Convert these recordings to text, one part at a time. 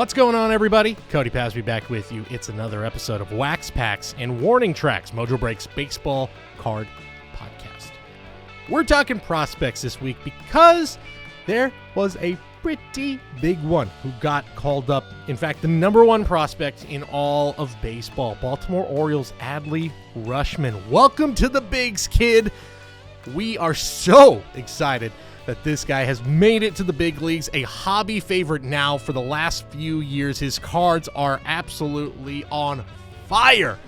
What's going on, everybody? Cody Posey back with you. It's another episode of Wax Packs and Warning Tracks, Mojobreak's baseball card podcast. We're talking prospects this week because there was a pretty big one who got called up. In fact, the number one prospect in all of baseball, Baltimore Orioles' Adley Rutschman. Welcome to the bigs, kid. We are so excited that this guy has made it to the big leagues, a hobby favorite now for the last few years. His cards are absolutely on fire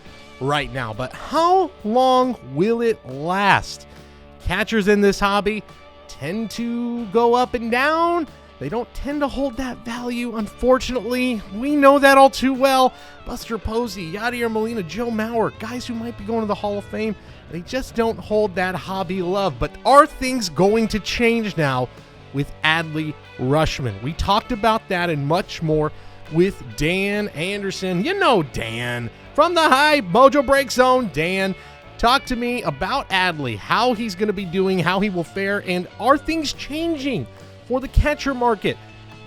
right now. But how long will it last? Catchers in this hobby tend to go up and down. They don't tend to hold that value, unfortunately. We know that all too well. Buster Posey, Yadier, Molina, Joe Mauer, guys who might be going to the Hall of Fame, they just don't hold that hobby love. But are things going to change now with Adley Rutschman? We talked about that and much more with Dan Anderson. You know Dan from the High Mojobreak Zone. Dan, talk to me about Adley, how he's going to be doing, how he will fare, and are things changing for the catcher market?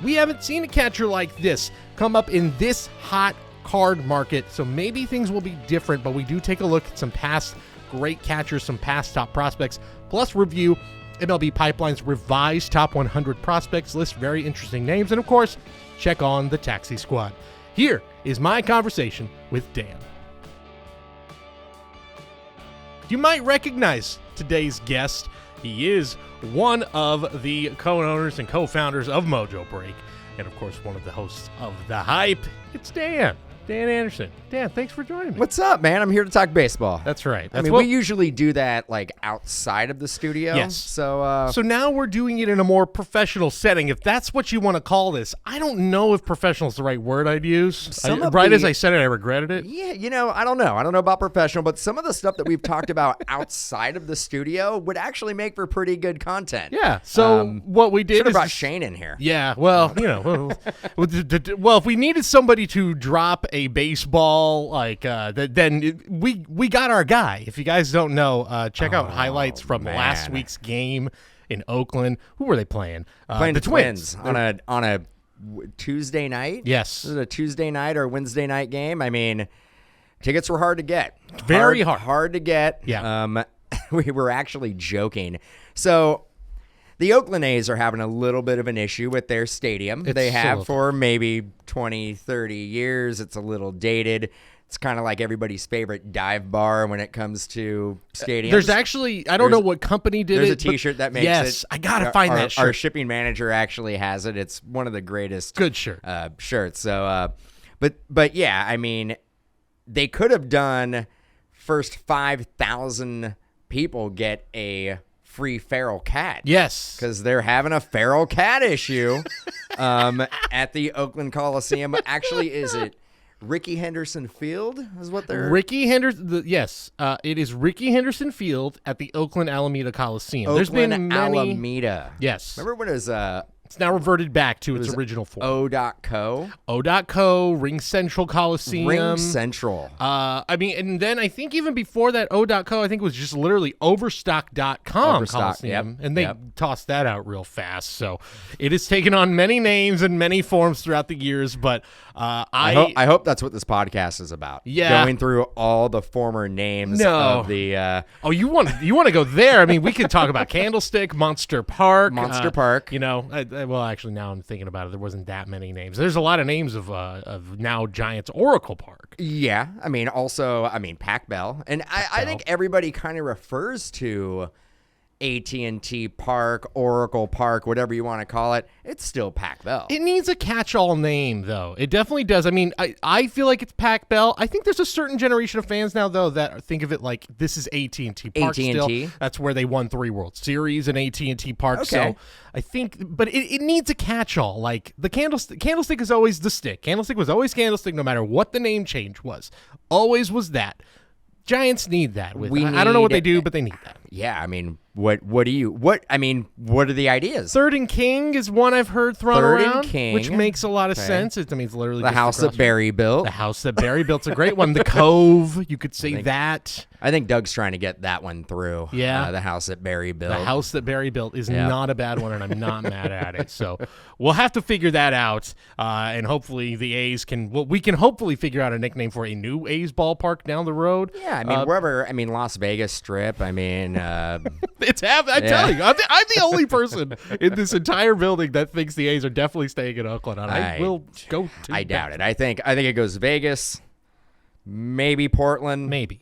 We haven't seen a catcher like this come up in this hot card market, so maybe things will be different, but we do take a look at some past great catchers, some past top prospects, plus review MLB Pipeline's revised top 100 prospects list. Very interesting names, and of course, check on the taxi squad. Here is my conversation with Dan. You might recognize today's guest. He is one of the co-owners and co-founders of Mojobreak, and of course, one of the hosts of The Hype. It's Dan Anderson. Dan, thanks for joining me. What's up, man? I'm here to talk baseball. That's right. We usually do that like outside of the studio. Yes. So now we're doing it in a more professional setting, if that's what you want to call this. I don't know if professional is the right word I'd use. As I said it, I regretted it. Yeah, I don't know. I don't know about professional, but some of the stuff that we've talked about outside of the studio would actually make for pretty good content. Yeah. So what we did should have is brought Shane in here. Yeah. Well, well, if we needed somebody to drop a baseball then we got our guy. If you guys don't know, check out highlights from last week's game in Oakland. Who were they playing? Playing the Twins on a Tuesday night. Yes, was it a Tuesday night or Wednesday night game? I mean, tickets were hard to get. Very hard to get. Yeah. We were actually joking. So the Oakland A's are having a little bit of an issue with their stadium. They have for maybe 20, 30 years. It's a little dated. It's kind of like everybody's favorite dive bar when it comes to stadiums. There's actually, I don't know what company did there's it. There's a T-shirt that makes it. Yes, I got to find that shirt. Our shipping manager actually has it. It's one of the greatest good shirt. Shirts. So, but yeah, I mean, they could have done first 5,000 people get a free feral cat. Yes. Because they're having a feral cat issue at the Oakland Coliseum. But actually, is it Rickey Henderson Field is what they're... Rickey Henderson, yes. It is Rickey Henderson Field at the Oakland Alameda Coliseum. There's been many... Alameda. Yes. Remember when it was... It's now reverted back to its original form. O.co. O.co, Ring Central Coliseum. Ring Central. And then I think even before that O.co, I think it was just literally Overstock.com Coliseum. Yep, and they tossed that out real fast. So it has taken on many names and many forms throughout the years. But I hope that's what this podcast is about. Yeah. Going through all the former names of the... you want to go there? I mean, we could talk about Candlestick, Monster Park. Park. Well, actually, now I'm thinking about it, there wasn't that many names. There's a lot of names of now Giants Oracle Park. Yeah, Pac Bell, and I think everybody kind of refers to AT&T Park, Oracle Park, whatever you want to call it. It's still Pac Bell. It needs a catch-all name, though. It definitely does. I mean, I feel like it's Pac Bell. I think there's a certain generation of fans now, though, that think of it like this is AT&T Park. AT&T. Still. That's where they won 3 World Series in AT&T Park. Okay. So I think, but it needs a catch-all. Like the Candlestick is always the stick. Candlestick was always Candlestick, no matter what the name change was. Always was that. Giants need that. I don't know what they do, but they need that. Yeah, I mean, What are the ideas? Third and King is one I've heard thrown around. Third and King. Which makes a lot of sense. It means literally the house that Barry built. The house that Barry built's a great one. The Cove, you could say that. I think Doug's trying to get that one through. Yeah. The house that Barry built. The house that Barry built is not a bad one, and I'm not mad at it. So we'll have to figure that out, and hopefully the A's we can hopefully figure out a nickname for a new A's ballpark down the road. Yeah, wherever. Las Vegas Strip. It's I'm telling you, I'm the only person in this entire building that thinks the A's are definitely staying in Oakland. And I will go to I doubt it. I think it goes Vegas, maybe Portland. Maybe.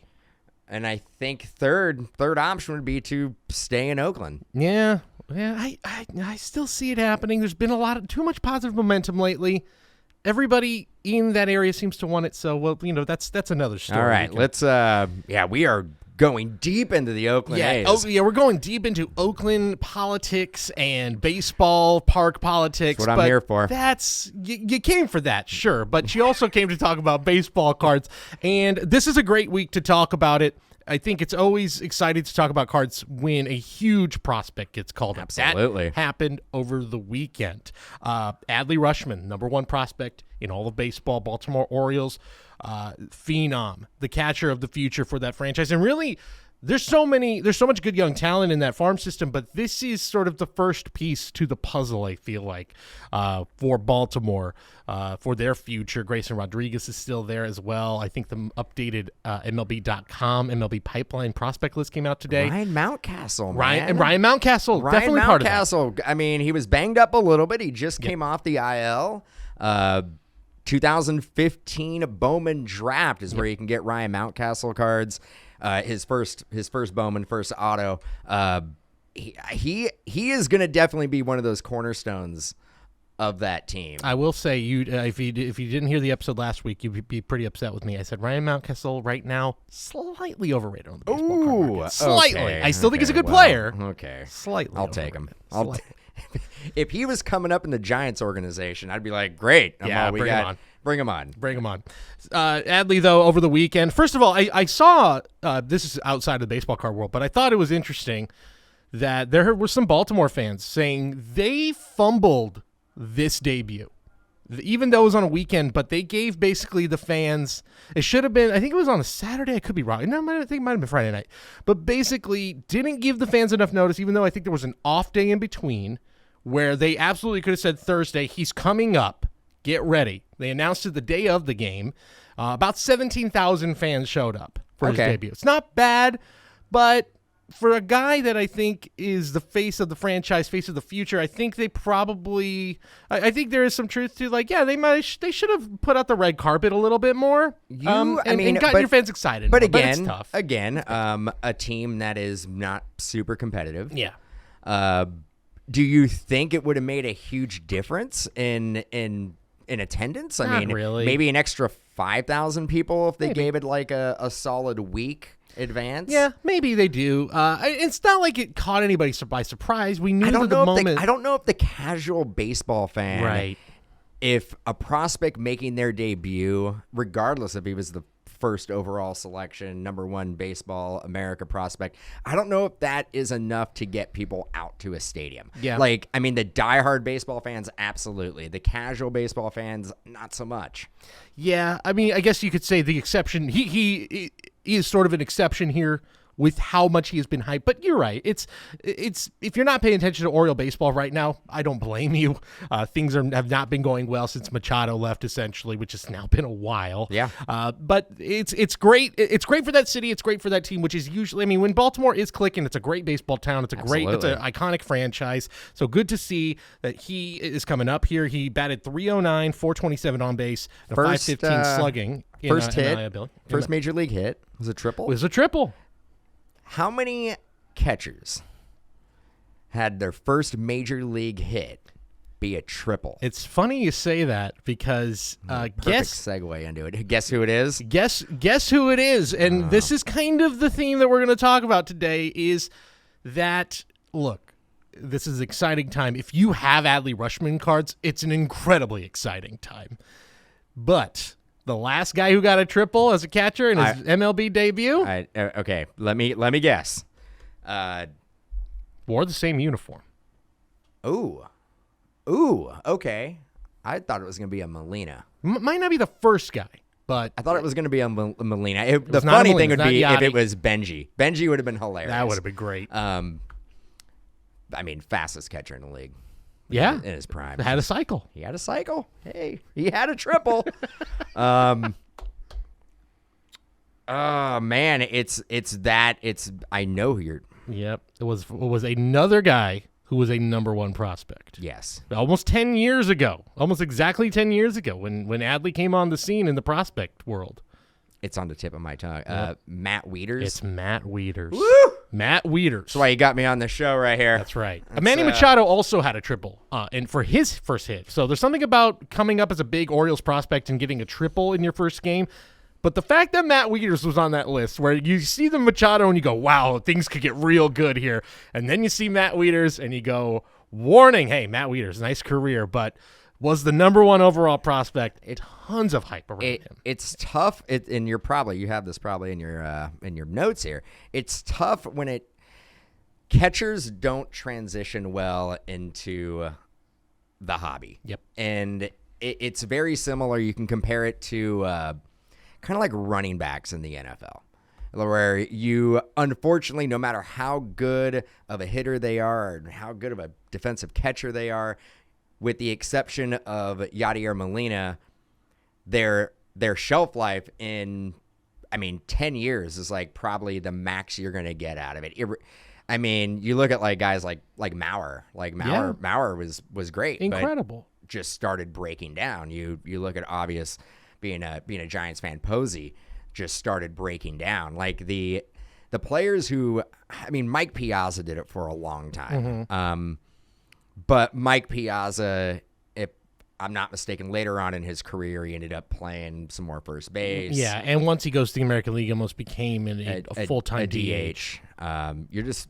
And I think third option would be to stay in Oakland. Yeah. I still see it happening. There's been too much positive momentum lately. Everybody in that area seems to want it. So, that's another story. All right, we are going deep into the Oakland A's. We're going deep into Oakland politics and baseball park politics. That's what I'm here for. You came for that, sure, but you also came to talk about baseball cards, and this is a great week to talk about it. I think it's always exciting to talk about cards when a huge prospect gets called up. Absolutely. That happened over the weekend. Adley Rutschman, number one prospect in all of baseball, Baltimore Orioles, phenom, the catcher of the future for that franchise. And really, there's so much good young talent in that farm system, but this is sort of the first piece to the puzzle, I feel like, for Baltimore, for their future. Grayson Rodriguez is still there as well. I think the updated MLB.com MLB pipeline prospect list came out today. Ryan Mountcastle, man. Ryan Mountcastle, definitely part of that. He was banged up a little bit. He just came off the IL. 2015 Bowman draft is where you can get Ryan Mountcastle cards. His first Bowman, first auto. He is going to definitely be one of those cornerstones of that team. I will say, if you didn't hear the episode last week, you'd be pretty upset with me. I said Ryan Mountcastle right now slightly overrated on the baseball card market. Slightly. Okay, I still think he's a good player. Okay, slightly. I'll take him. If he was coming up in the Giants organization, I'd be like, great. Bring him on. Bring him on. Adley, though, over the weekend, first of all, I saw, this is outside of the baseball card world, but I thought it was interesting that there were some Baltimore fans saying they fumbled this debut, even though it was on a weekend, but they gave basically the fans, it should have been, I think it was on a Saturday, I could be wrong, no, I think it might have been Friday night, but basically didn't give the fans enough notice, even though I think there was an off day in between where they absolutely could have said Thursday, he's coming up, get ready. They announced it the day of the game. About 17,000 fans showed up for his debut. It's not bad, but for a guy that I think is the face of the franchise, face of the future, I think they probably, I think there is some truth to they should have put out the red carpet a little bit more. And gotten your fans excited. But it's tough. A team that is not super competitive. Yeah. Do you think it would have made a huge difference in attendance? Not really. Maybe an extra 5,000 people if they gave it like a solid week advance. Yeah, maybe they do. It's not like it caught anybody by surprise. We knew at the moment. I don't know if the casual baseball fan, right? If a prospect making their debut, regardless if he was the first overall selection, number one baseball America prospect, I don't know if that is enough to get people out to a stadium. Yeah. The diehard baseball fans, absolutely. The casual baseball fans, not so much. Yeah, I guess you could say the exception. He is sort of an exception here with how much he has been hyped. But you're right. It's if you're not paying attention to Oriole baseball right now, I don't blame you. Things have not been going well since Machado left, essentially, which has now been a while. Yeah. But it's great. It's great for that city. It's great for that team, which is usually, when Baltimore is clicking, it's a great baseball town. It's an iconic franchise. So good to see that he is coming up here. He batted .309, .427 on base, and a .515 slugging. First major league hit was a triple. It was a triple. How many catchers had their first major league hit be a triple? It's funny you say that because segue into it. Guess who it is? Guess who it is. And this is kind of the theme that we're going to talk about today is that, look, this is an exciting time. If you have Adley Rutschman cards, it's an incredibly exciting time. But the last guy who got a triple as a catcher in his MLB debut? Okay, let me guess. wore the same uniform. Ooh, okay. I thought it was going to be a Molina. Might not be the first guy, but I thought it was going to be a Molina. The funny thing would be if it was Benji. Benji would have been hilarious. That would have been great. Fastest catcher in the league. Yeah. In his prime. Had a cycle. He had a cycle. Hey, he had a triple. Oh man, I know who you're. Yep. It was another guy who was a number one prospect. Yes. Almost 10 years ago. Almost exactly 10 years ago when Adley came on the scene in the prospect world. It's on the tip of my tongue. Matt Wieters. It's Matt Wieters. Woo! Matt Wieters. That's why you got me on the show right here. That's right. Manny Machado also had a triple and for his first hit. So there's something about coming up as a big Orioles prospect and getting a triple in your first game. But the fact that Matt Wieters was on that list where you see the Machado and you go, wow, things could get real good here. And then you see Matt Wieters and you go, warning, hey, Matt Wieters, nice career, but was the number one overall prospect. Tons of hype around him. It's tough, and you have this probably in your notes here. It's tough when catchers don't transition well into the hobby. Yep. And it's very similar. You can compare it to kind of like running backs in the NFL, where you, unfortunately, no matter how good of a hitter they are and how good of a defensive catcher they are, with the exception of Yadier Molina, their shelf life in, 10 years is like probably the max you're going to get out of it. You look at like guys like Maurer. Maurer was great. Incredible. But just started breaking down. You look at obvious being a Giants fan, Posey just started breaking down. Like the players who, Mike Piazza did it for a long time. Mm-hmm. But Mike Piazza, if I'm not mistaken, later on in his career, he ended up playing some more first base. Yeah, and once he goes to the American League, almost became a full-time DH. You're just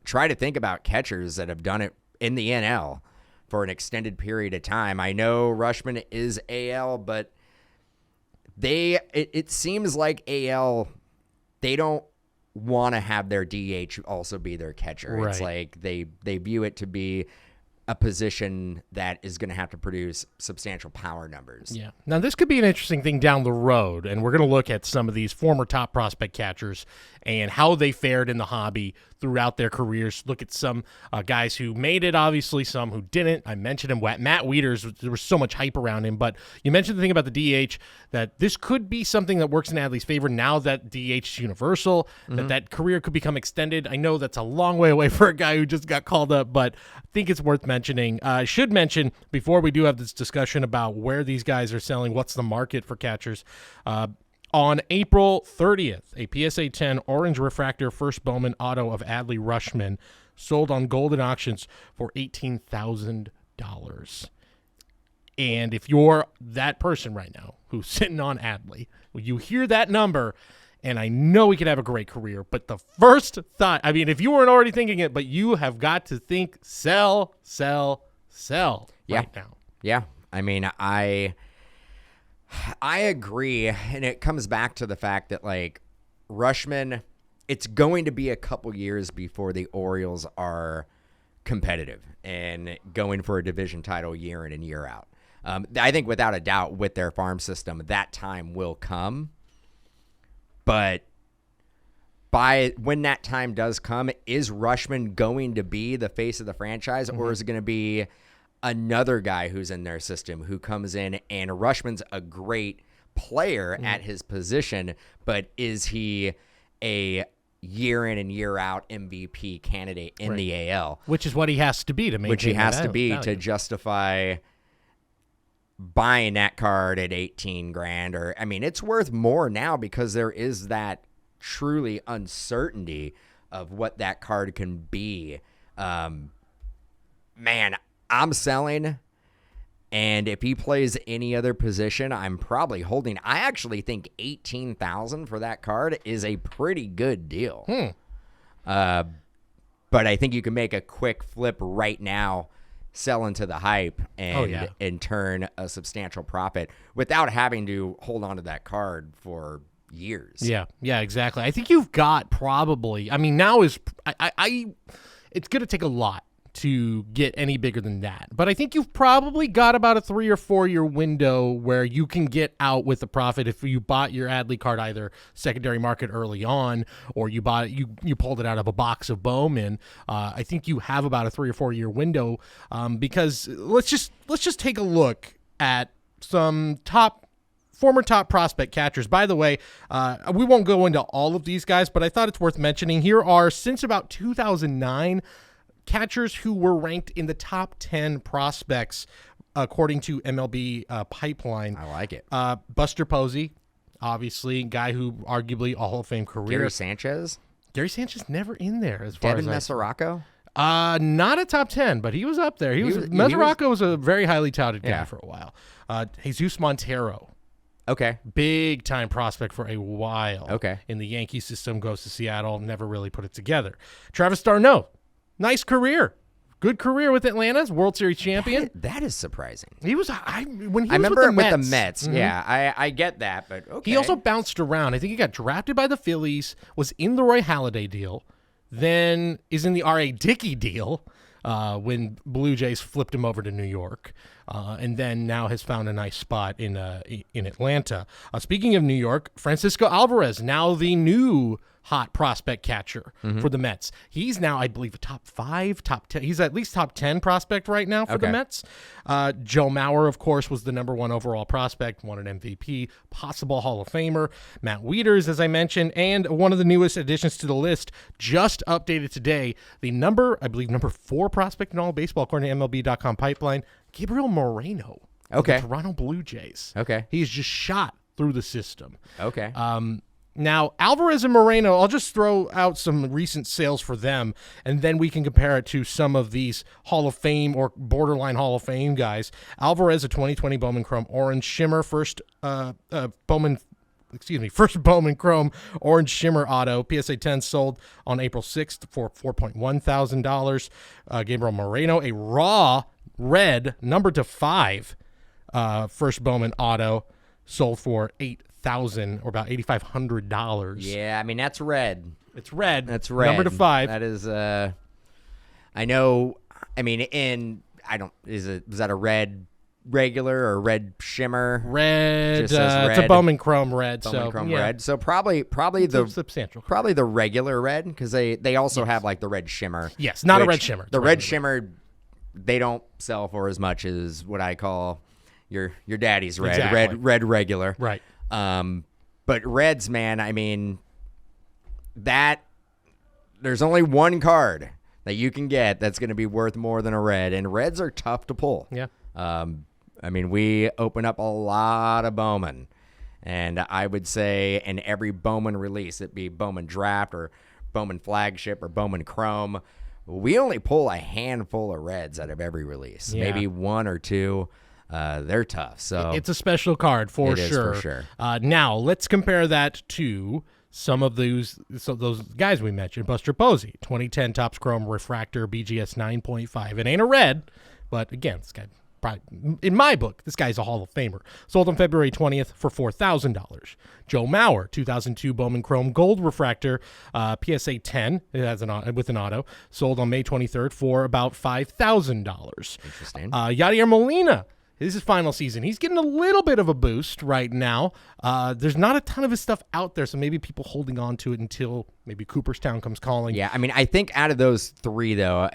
try to think about catchers that have done it in the NL for an extended period of time. I know Rushman is AL, but it seems like AL, they don't want to have their DH also be their catcher. Right. It's like they view it to be a position that is going to have to produce substantial power numbers. Yeah. Now, this could be an interesting thing down the road, and we're going to look at some of these former top prospect catchers and how they fared in the hobby throughout their careers. Look at some guys who made it, obviously, some who didn't. I mentioned him, Matt Wieters. There was so much hype around him, but you mentioned the thing about the DH, that this could be something that works in Adley's favor now that DH is universal, that career could become extended. I know that's a long way away for a guy who just got called up, but I think it's worth mentioning. I should mention, before we do have this discussion about where these guys are selling, what's the market for catchers, on April 30th, a PSA 10 orange refractor first Bowman auto of Adley Rutschman sold on Golden Auctions for $18,000. And if you're that person right now who's sitting on Adley, you hear that number, and I know he could have a great career, but the first thought, if you weren't already thinking it, but you have got to think sell right now. Yeah. I agree, and it comes back to the fact that, like, Rushman, it's going to be a couple years before the Orioles are competitive and going for a division title year in and year out. I think without a doubt with their farm system, that time will come. But when that time does come, is Rushman going to be the face of the franchise, or is it going to be another guy who's in their system who comes in, and Rushman's a great player at his position, but is he a year in and year out MVP candidate in the AL? Which is what he has to be to maintain to justify buying that card at $18,000, or it's worth more now because there is that truly uncertainty of what that card can be. Man, I'm selling, and if he plays any other position, I'm probably holding. I actually think $18,000 for that card is a pretty good deal. But I think you can make a quick flip right now, sell into the hype, and turn a substantial profit without having to hold on to that card for years. Yeah, exactly. I think you've got probably. Now is it's going to take a lot to get any bigger than that. But I think you've probably got about a 3 or 4 year window where you can get out with a profit if you bought your Adley card either secondary market early on, or you bought it, you pulled it out of a box of Bowman. I think you have about a 3 or 4 year window, because let's just take a look at some former top prospect catchers. By the way, we won't go into all of these guys, but I thought it's worth mentioning. Here are, since about 2009, catchers who were ranked in the top 10 prospects according to MLB Pipeline. I like it. Buster Posey, obviously, guy who arguably a Hall of Fame career. Gary Sanchez never in there as far Devin as Mesoraco? Not a top 10, but he was up there. Mesoraco was a very highly touted guy for a while. Jesus Montero. Okay. Big time prospect for a while. Okay. In the Yankee system, goes to Seattle, never really put it together. Travis d'Arnaud. Nice career. Good career with Atlanta's World Series champion. That is surprising. He was when he I was remember with the Mets. Mm-hmm. Yeah, I get that, but okay. He also bounced around. I think he got drafted by the Phillies, was in the Roy Halladay deal, then is in the R.A. Dickey deal when Blue Jays flipped him over to New York, and then now has found a nice spot in Atlanta. Speaking of New York, Francisco Alvarez, now the new hot prospect catcher for the Mets. He's now, I believe, a top 10. He's at least top 10 prospect right now for the Mets. Joe Mauer, of course, was the number 1 overall prospect, won an MVP, possible Hall of Famer. Matt Wieters, as I mentioned, and one of the newest additions to the list, just updated today, the number 4 prospect in all of baseball, according to MLB.com Pipeline, Gabriel Moreno. Okay. Of the Toronto Blue Jays. Okay. He's just shot through the system. Okay. Now, Alvarez and Moreno, I'll just throw out some recent sales for them, and then we can compare it to some of these Hall of Fame or borderline Hall of Fame guys. Alvarez, a 2020 Bowman Chrome Orange Shimmer, first Bowman Chrome Orange Shimmer Auto, PSA 10, sold on April 6th for $4,100. Gabriel Moreno, a raw red, numbered to 5, first Bowman Auto, sold for $8,000 or about $8,500. Yeah, I mean, that's red. It's red. That's red. Number to 5. That is, I know, I mean, is that a red regular or red shimmer? Red. Just says red. It's a Bowman Chrome red. Bowman Chrome red. So probably the substantial. Probably the regular red, because they also have like the red shimmer. Yes, not a red shimmer. The red shimmer, they don't sell for as much as what I call your daddy's red. Exactly. Red regular. Right. But reds, man, I mean, there's only one card that you can get that's going to be worth more than a red, and reds are tough to pull. Yeah. I mean, we open up a lot of Bowman, and I would say in every Bowman release, it be Bowman Draft or Bowman Flagship or Bowman Chrome, we only pull a handful of reds out of every release, maybe 1 or 2. They're tough. So it's a special card for sure. For sure. Now let's compare that to some of those guys we mentioned. Buster Posey, 2010 Topps Chrome Refractor BGS 9.5. It ain't a red, but again, this guy, probably, in my book, this guy's a Hall of Famer. Sold on February 20th for $4,000. Joe Mauer, 2002 Bowman Chrome Gold Refractor, PSA 10. It has with an auto. Sold on May 23rd for about $5,000. Interesting. Yadier Molina. This is his final season. He's getting a little bit of a boost right now. There's not a ton of his stuff out there, so maybe people holding on to it until maybe Cooperstown comes calling. Yeah, I mean, I think out of those 3, though,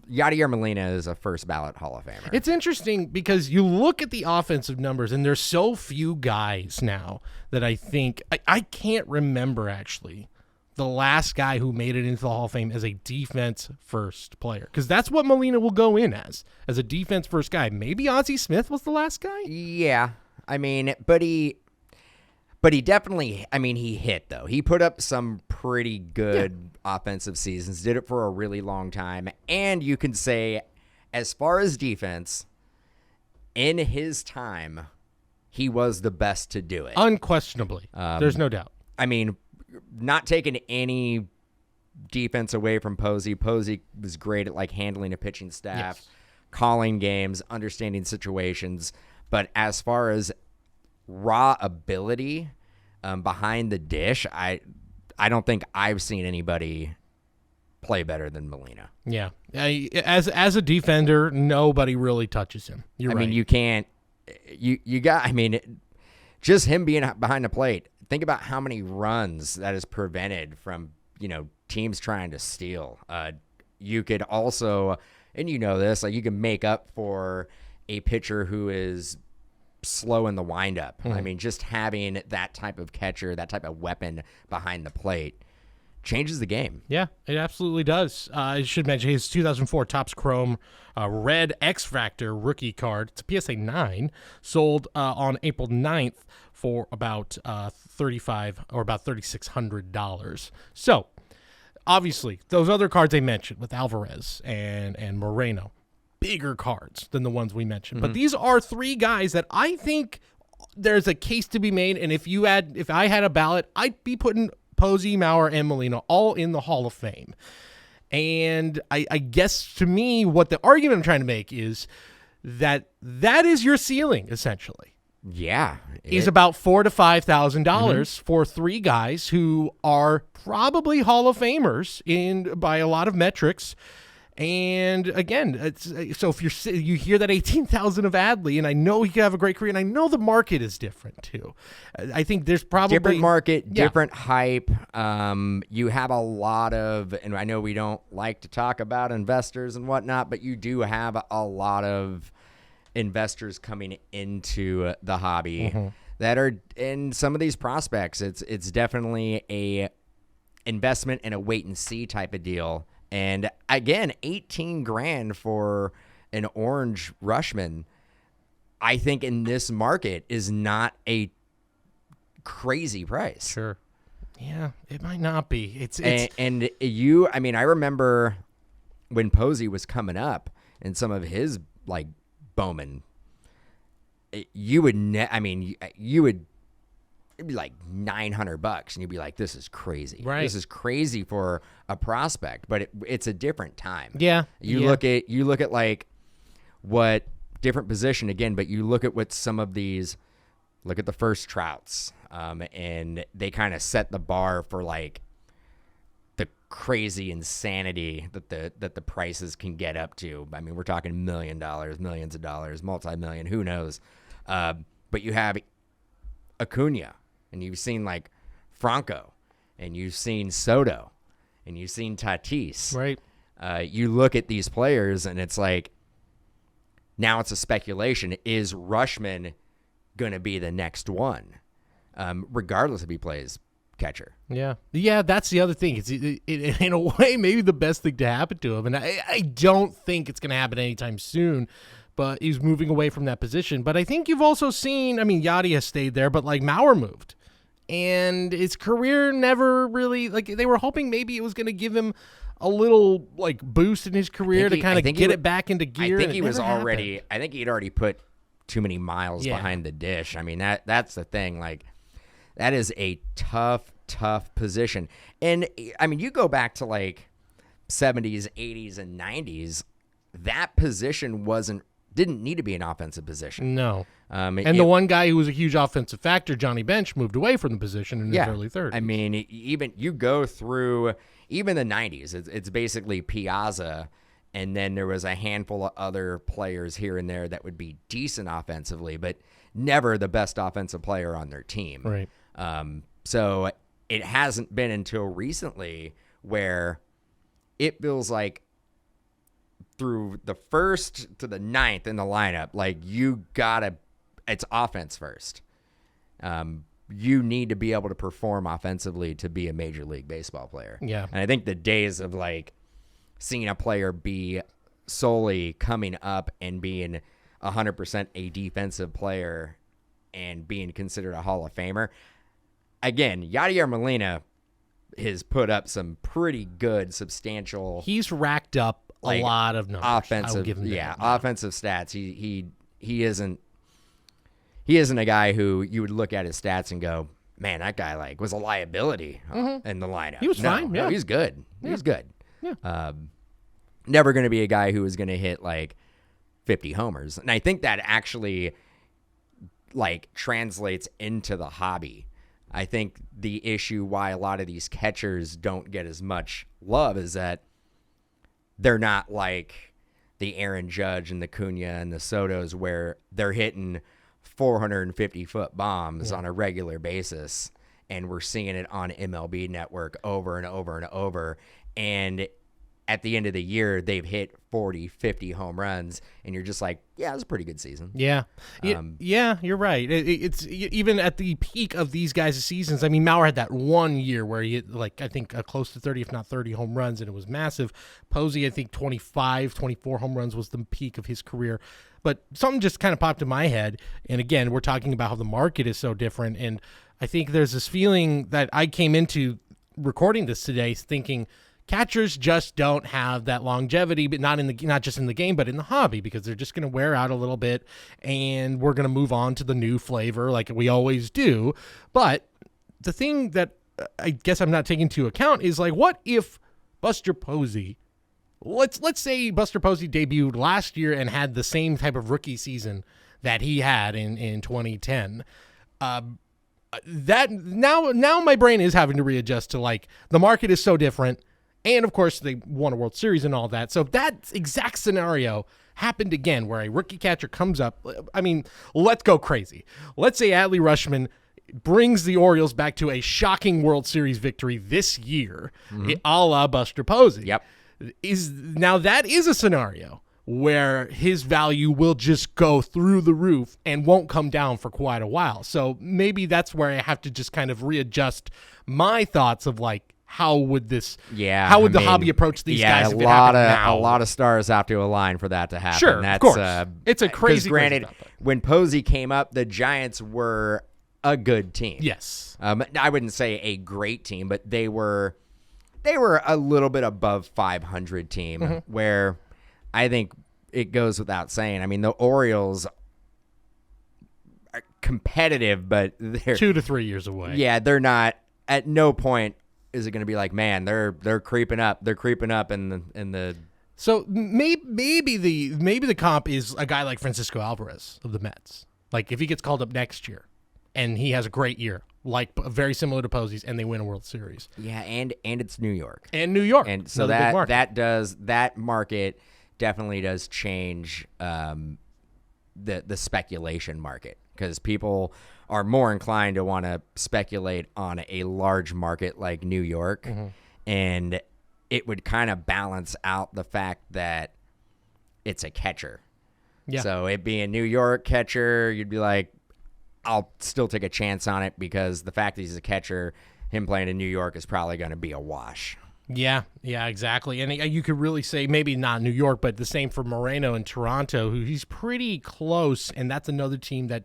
Yadier Molina is a first ballot Hall of Famer. It's interesting because you look at the offensive numbers, and there's so few guys now that I think I can't remember actually the last guy who made it into the Hall of Fame as a defense-first player. Because that's what Molina will go in as a defense-first guy. Maybe Ozzie Smith was the last guy? Yeah. I mean, but he definitely, I mean, he hit, though. He put up some pretty good offensive seasons, did it for a really long time. And you can say, as far as defense, in his time, he was the best to do it. Unquestionably. There's no doubt. I mean, not taking any defense away from Posey. Posey was great at like handling a pitching staff, calling games, understanding situations. But as far as raw ability behind the dish, I don't think I've seen anybody play better than Molina. Yeah. As a defender, nobody really touches him. You're right. I mean, you can't. You got. I mean, just him being behind the plate. Think about how many runs that is prevented from teams trying to steal. You could also, and this, like you can make up for a pitcher who is slow in the windup. I mean, just having that type of catcher, that type of weapon behind the plate changes the game. Yeah, it absolutely does. I should mention his 2004 Topps Chrome Red X Factor rookie card. It's a PSA 9, sold on April 9th for about $3,600. So, obviously, those other cards I mentioned with Alvarez and Moreno, bigger cards than the ones we mentioned. But these are three guys that I think there's a case to be made. And if I had a ballot, I'd be putting Posey, Mauer, and Molina all in the Hall of Fame. And I guess to me, what the argument I'm trying to make is that is your ceiling, essentially. Yeah. Is about $4,000 to $5,000 for three guys who are probably Hall of Famers by a lot of metrics. And again, so if you hear that 18,000 of Adley, and I know he could have a great career, and I know the market is different too. I think there's probably different market, different hype. You have a lot of, and I know we don't like to talk about investors and whatnot, but you do have a lot of investors coming into the hobby that are in some of these prospects. It's definitely a investment and a wait and see type of deal. And again, $18,000 for an orange Rushman, I think in this market is not a crazy price. Sure. Yeah, it might not be. I mean, I remember when Posey was coming up and some of his like Bowman, it'd be like $900 and you'd be like, this is crazy. Right. This is crazy for a prospect, but it's a different time. Yeah. You look at like what different position again, but you look at what some of these, look at the first Trouts, and they kind of set the bar for like the crazy insanity that the prices can get up to. I mean, we're talking $1 million, millions of dollars, multi-million, who knows? But you have Acuna, and you've seen like Franco, and you've seen Soto, and you've seen Tatis. Right. You look at these players, and it's like, now it's a speculation. Is Rushman going to be the next one, regardless if he plays catcher? Yeah. Yeah, that's the other thing. It's in a way maybe the best thing to happen to him, and I don't think it's going to happen anytime soon. But he's moving away from that position. But I think you've also seen, I mean, Yadier stayed there, but like Mauer moved. And his career never really, like they were hoping maybe it was going to give him a little like boost in his career to kind of get it back into gear. I think I think he'd already put too many miles behind the dish. I mean, that's the thing. Like, that is a tough position. And I mean, you go back to like 70s, 80s, and 90s, that position didn't need to be an offensive position. No. The one guy who was a huge offensive factor, Johnny Bench, moved away from the position in his early 30s. I mean, even you go through even the 90s, it's basically Piazza, and then there was a handful of other players here and there that would be decent offensively, but never the best offensive player on their team. Right. So it hasn't been until recently where it feels like through the first to the ninth in the lineup, like it's offense first. You need to be able to perform offensively to be a Major League Baseball player. Yeah. And I think the days of like seeing a player be solely coming up and being 100% a defensive player and being considered a Hall of Famer. Again, Yadier Molina has put up some pretty good, substantial. He's racked up a lot of numbers. Offensive stats. He isn't a guy who you would look at his stats and go, man, that guy like was a liability in the lineup. He was fine. Yeah, no, he's good. Yeah. He's good. Yeah. Never going to be a guy who is going to hit like 50 homers, and I think that actually like translates into the hobby. I think the issue why a lot of these catchers don't get as much love is that they're not like the Aaron Judge and the Cunha and the Sotos where they're hitting 450-foot bombs on a regular basis, and we're seeing it on MLB Network over and over and over. And at the end of the year, they've hit 40, 50 home runs, and you're just like, yeah, it was a pretty good season. Yeah. Yeah, you're right. It's even at the peak of these guys' seasons. I mean, Mauer had that one year where he hit, like, I think close to 30, if not 30 home runs, and it was massive. Posey, I think 25, 24 home runs was the peak of his career. But something just kind of popped in my head, and again, we're talking about how the market is so different, and I think there's this feeling that I came into recording this today thinking – catchers just don't have that longevity, but not just in the game, but in the hobby, because they're just going to wear out a little bit, and we're going to move on to the new flavor like we always do. But the thing that I guess I'm not taking into account is, like, what if Buster Posey, let's say Buster Posey debuted last year and had the same type of rookie season that he had in 2010. That now my brain is having to readjust to, like, the market is so different. And, of course, they won a World Series and all that. So if that exact scenario happened again where a rookie catcher comes up, I mean, let's go crazy. Let's say Adley Rutschman brings the Orioles back to a shocking World Series victory this year, a la Buster Posey. Yep. Now that is a scenario where his value will just go through the roof and won't come down for quite a while. So maybe that's where I have to just kind of readjust my thoughts of, like, how would the hobby approach these guys? If a lot of stars have to align for that to happen. Sure, of course. It's a crazy. Granted, when Posey came up, the Giants were a good team. Yes, I wouldn't say a great team, but they were a little bit above 500 team. Where I think it goes without saying. I mean, the Orioles are competitive, but they're 2 to 3 years away. Yeah, they're not. At no point is it going to be like, man, they're creeping up. They're creeping up in the. So maybe the comp is a guy like Francisco Alvarez of the Mets. Like, if he gets called up next year, and he has a great year, like very similar to Posey's, and they win a World Series. Yeah, and it's New York. And so that market definitely does change the speculation market, because people are more inclined to want to speculate on a large market like New York, and it would kind of balance out the fact that it's a catcher. Yeah. So it being New York catcher, you'd be like, I'll still take a chance on it, because the fact that he's a catcher, him playing in New York is probably going to be a wash. Yeah, exactly. And you could really say maybe not New York, but the same for Moreno in Toronto, who he's pretty close, and that's another team that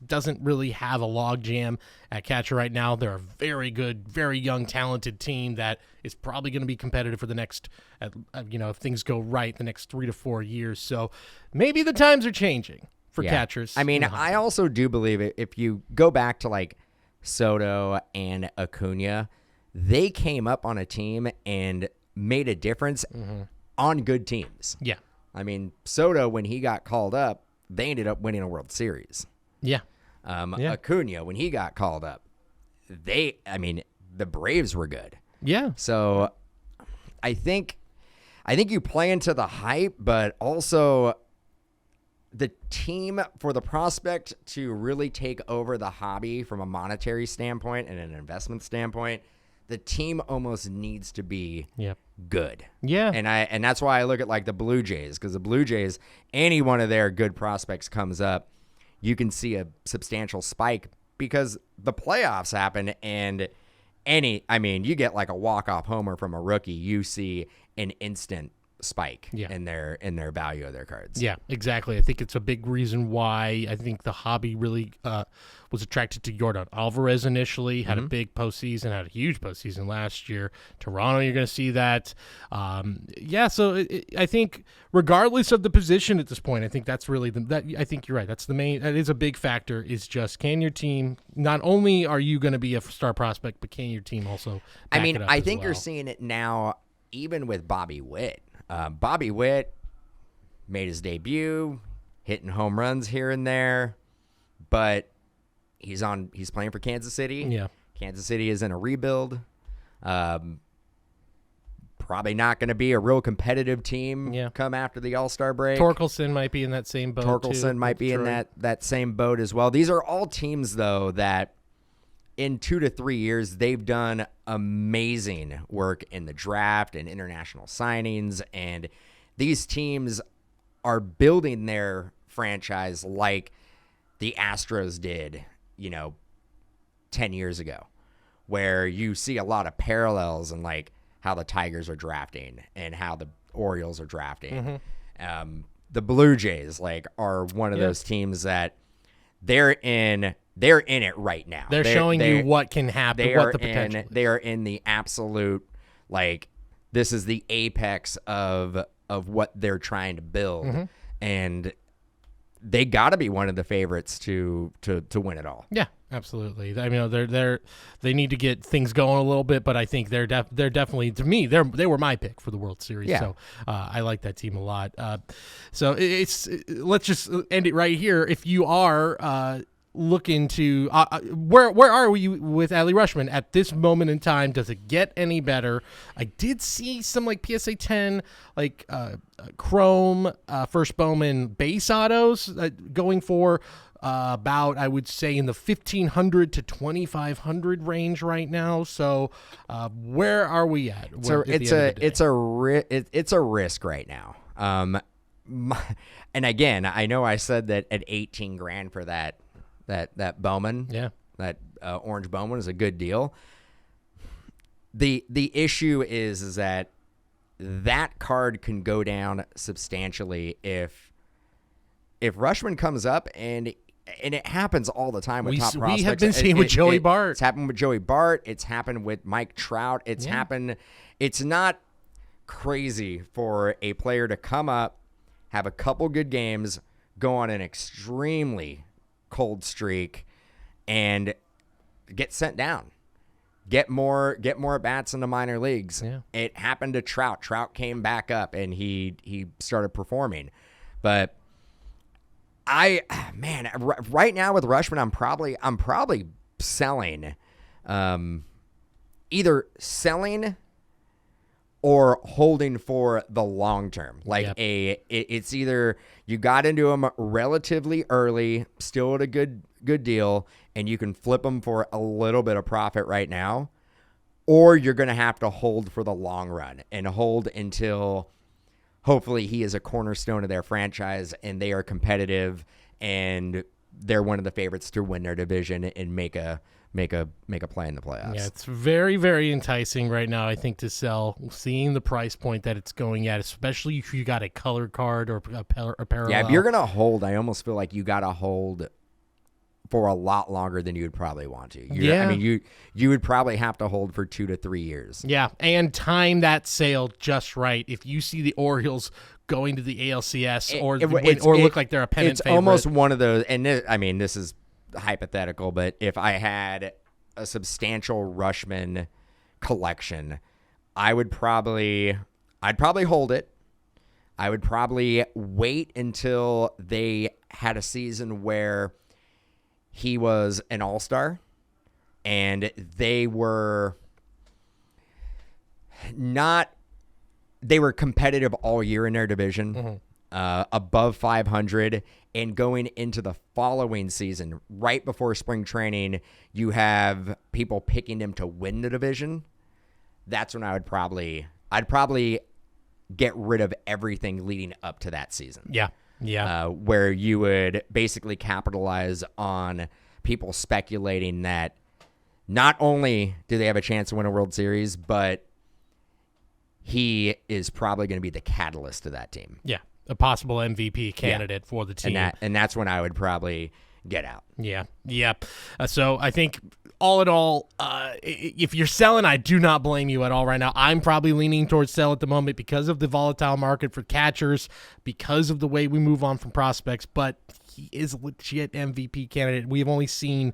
doesn't really have a log jam at catcher right now. They're a very good, very young, talented team that is probably going to be competitive for the next, if things go right, the next 3 to 4 years. So maybe the times are changing for catchers. I mean, I also do believe it. If you go back to, like, Soto and Acuna, they came up on a team and made a difference on good teams. Yeah. I mean, Soto, when he got called up, they ended up winning a World Series. Yeah. Acuna, when he got called up, the Braves were good. Yeah. So I think you play into the hype, but also the team, for the prospect to really take over the hobby from a monetary standpoint and an investment standpoint, the team almost needs to be good. Yeah. And that's why I look at, like, the Blue Jays, because the Blue Jays, any one of their good prospects comes up, you can see a substantial spike, because the playoffs happen, and you get like a walk-off homer from a rookie, you see an instant spike in their value of their cards. Yeah, exactly. I think it's a big reason why I think the hobby really was attracted to Yordan Alvarez initially, had a big postseason, had a huge postseason last year. Toronto, you're going to see that. So I think regardless of the position at this point, I think that's really I think you're right. That's the main, that is a big factor, is just, can your team, not only are you going to be a star prospect, but can your team also back it up I think you're seeing it now, even with Bobby Witt. Bobby Witt made his debut, hitting home runs here and there, but he's playing for Kansas City. Yeah. Kansas City is in a rebuild. probably not going to be a real competitive team come after the All-Star break. Torkelson might be in that same boat. Torkelson might be in that same boat as well. These are all teams, though, that in 2 to 3 years, they've done amazing work in the draft and international signings, and these teams are building their franchise like the Astros did, 10 years ago, where you see a lot of parallels in like how the Tigers are drafting and how the Orioles are drafting. The Blue Jays are one of those teams that they're in it right now. They're showing you what can happen, what the potential is. They are in the absolute, this is the apex of what they're trying to build. And they got to be one of the favorites to win it all. Yeah, absolutely. I mean, they need to get things going a little bit, but I think they're definitely, to me, they were my pick for the World Series. Yeah. So I like that team a lot. So let's just end it right here. If you are looking to where are we with Adley Rutschman at this moment in time? Does it get any better? I did see some PSA 10 chrome first Bowman base autos going for about, I would say, in the 1,500 to 2,500 range right now. So where are we at? It's a risk right now. And again, I know I said that at 18 grand for that Bowman, that orange Bowman is a good deal. The issue is that card can go down substantially if Rushman comes up, and it happens all the time with top prospects. We have been seeing with Joey Bart. It's happened with Joey Bart. It's happened with Mike Trout. It's happened. It's not crazy for a player to come up, have a couple good games, go on an extremely cold streak, and get sent down. Get more at bats in the minor leagues. Yeah. It happened to Trout. Trout came back up and he started performing. But right now with Rushman, I'm probably selling, either selling or holding for the long term. It's either you got into them relatively early, still at a good deal, and you can flip them for a little bit of profit right now, or you're going to have to hold for the long run and hold until hopefully he is a cornerstone of their franchise and they are competitive and they're one of the favorites to win their division and make a play in the playoffs. Yeah, it's very, very enticing right now, I think, to sell, seeing the price point that it's going at, especially if you got a color card or a parallel. Yeah, if you're going to hold, I almost feel like you got to hold for a lot longer than you would probably want to. I mean, you would probably have to hold for 2 to 3 years. Yeah, and time that sale just right. If you see the Orioles going to the ALCS or look like they're a pennant it's favorite. Almost one of those, and this is hypothetical, but if I had a substantial Rushman collection, I'd probably hold it. I would probably wait until they had a season where he was an all-star and they were competitive all year in their division, above 500, and going into the following season, right before spring training, you have people picking them to win the division. That's when I'd probably get rid of everything leading up to that season. Yeah. Where you would basically capitalize on people speculating that not only do they have a chance to win a World Series, but he is probably going to be the catalyst to that team. Yeah. A possible MVP candidate for the team. And that's when I would probably get out. Yeah. So I think all in all, if you're selling, I do not blame you at all right now. I'm probably leaning towards sell at the moment because of the volatile market for catchers, because of the way we move on from prospects, but he is a legit MVP candidate. We've only seen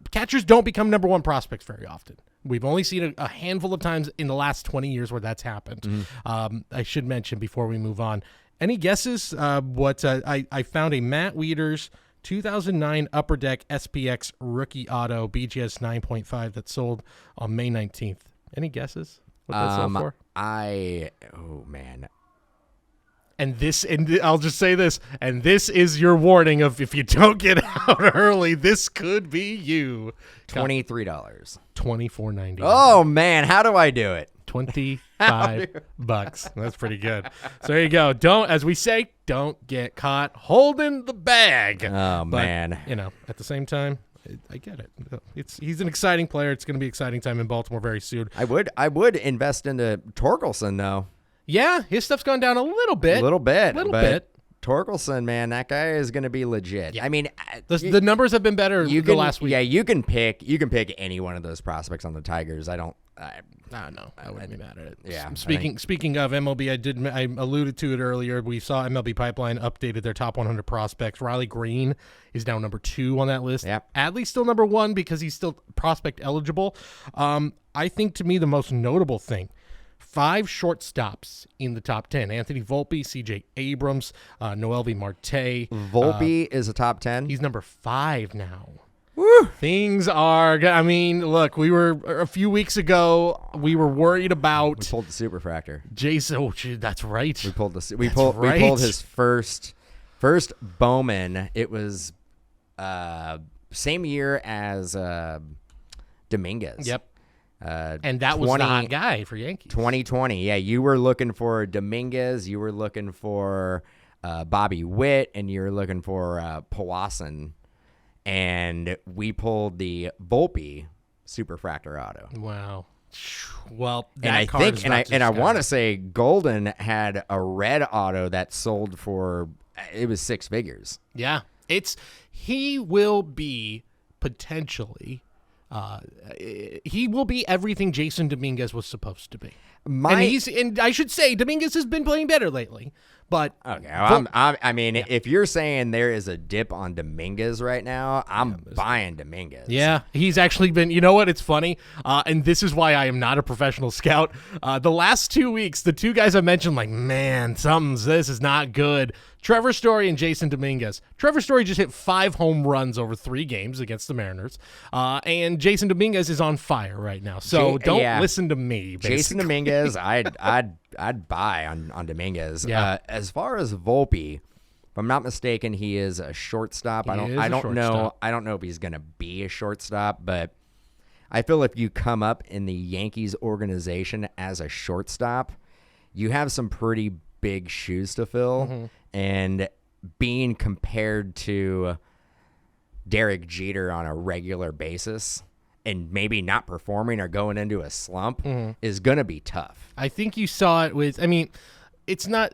catchers don't become number one prospects very often. We've only seen a handful of times in the last 20 years where that's happened. I should mention before we move on, any guesses what I found a Matt Wieters 2009 Upper Deck SPX rookie auto BGS 9.5 that sold on May 19th. Any guesses? What that's all for? Oh man. And I'll just say this, and this is your warning of if you don't get out early, this could be you. $23. $24.90. Oh man, how do I do it? $25. That's pretty good. So there you go. As we say, don't get caught holding the bag. Oh man. At the same time, I get it. He's an exciting player. It's going to be an exciting time in Baltimore very soon. I would invest into Torkelson though. Yeah, his stuff's gone down a little bit. A little bit. But Torkelson, man, that guy is going to be legit. Yeah. I mean, the numbers have been better the last week. Yeah, you can pick any one of those prospects on the Tigers. I wouldn't be mad at it. Yeah. Speaking of MLB, I alluded to it earlier. We saw MLB Pipeline updated their top 100 prospects. Riley Green is now number 2 on that list. Yep. Adley's still number 1 because he's still prospect eligible. I think to me the most notable thing, 5 shortstops in the top 10. Anthony Volpe, C.J. Abrams, Noelvi Marte. Volpe is a top 10? He's number 5 now. Woo. Things are, look, we were, a few weeks ago, we were worried about. We pulled the superfractor. Jason, that's right. We pulled his first Bowman. It was same year as Dominguez. Yep. And that was the hot guy for Yankees. 2020. Yeah, you were looking for Dominguez, you were looking for Bobby Witt, and you were looking for Powassan. And we pulled the Volpe superfractor auto. Wow. Well, I want to say Golden had a red auto that sold for it was 6 figures. Yeah. He will be potentially he will be everything Jason Dominguez was supposed to be. And I should say Dominguez has been playing better lately. But okay, if you're saying there is a dip on Dominguez right now, I'm buying Dominguez. Yeah, he's actually been. You know what? It's funny, and this is why I am not a professional scout. The last 2 weeks, the 2 guys I mentioned, this is not good. Trevor Story and Jason Dominguez. Trevor Story just hit 5 home runs over 3 games against the Mariners, and Jason Dominguez is on fire right now. So don't listen to me. Basically. Jason Dominguez, I'd buy on Dominguez. Yeah. As far as Volpe, if I'm not mistaken, he is a shortstop. I don't know if he's going to be a shortstop, but I feel if you come up in the Yankees organization as a shortstop, you have some pretty big shoes to fill. Mm-hmm. And being compared to Derek Jeter on a regular basis and maybe not performing or going into a slump is going to be tough. I think you saw it with, it's not,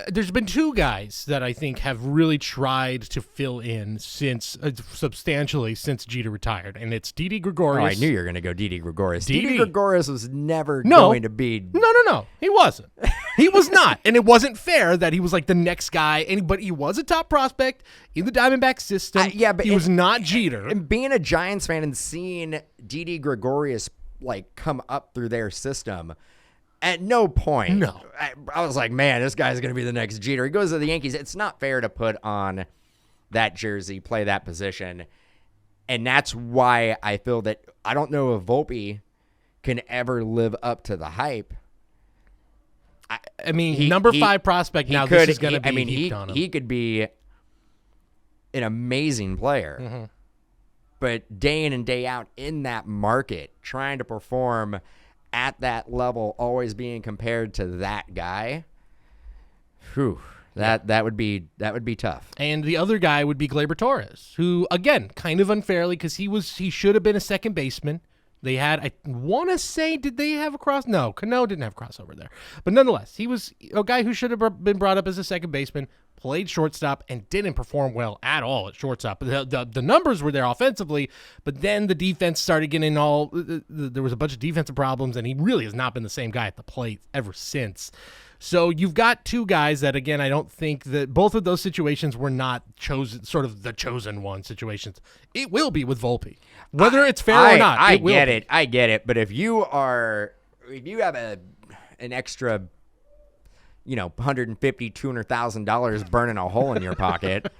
there's been 2 guys that I think have really tried to fill in substantially since Jeter retired, and it's Didi Gregorius. Oh, I knew you were going to go Didi Gregorius. Didi Gregorius was never going to be. No. He wasn't. He was not. And it wasn't fair that he was like the next guy, but he was a top prospect in the Diamondback system. But he was not Jeter. And being a Giants fan and seeing Didi Gregorius come up through their system, at no point, no, I was like, man, this guy's going to be the next Jeter. He goes to the Yankees. It's not fair to put on that jersey, play that position. And that's why I feel that I don't know if Volpe can ever live up to the hype. Number 5 prospect now, this is going to be heaped on him. He could be an amazing player. Mm-hmm. But day in and day out in that market, trying to perform at that level, always being compared to that guy, that would be tough. And the other guy would be Gleyber Torres, who again, kind of unfairly, because he should have been a second baseman. They had, I want to say, did they have a cross? No, Cano didn't have crossover there. But nonetheless, he was a guy who should have been brought up as a second baseman, played shortstop, and didn't perform well at all at shortstop. The numbers were there offensively, but then the defense started getting there was a bunch of defensive problems, and he really has not been the same guy at the plate ever since. So you've got 2 guys that, again, I don't think that both of those situations were not chosen, sort of the chosen one situations. It will be with Volpe. Whether it's fair or not, I get it. But if you have an extra, $150,000, $200,000 burning a hole in your pocket,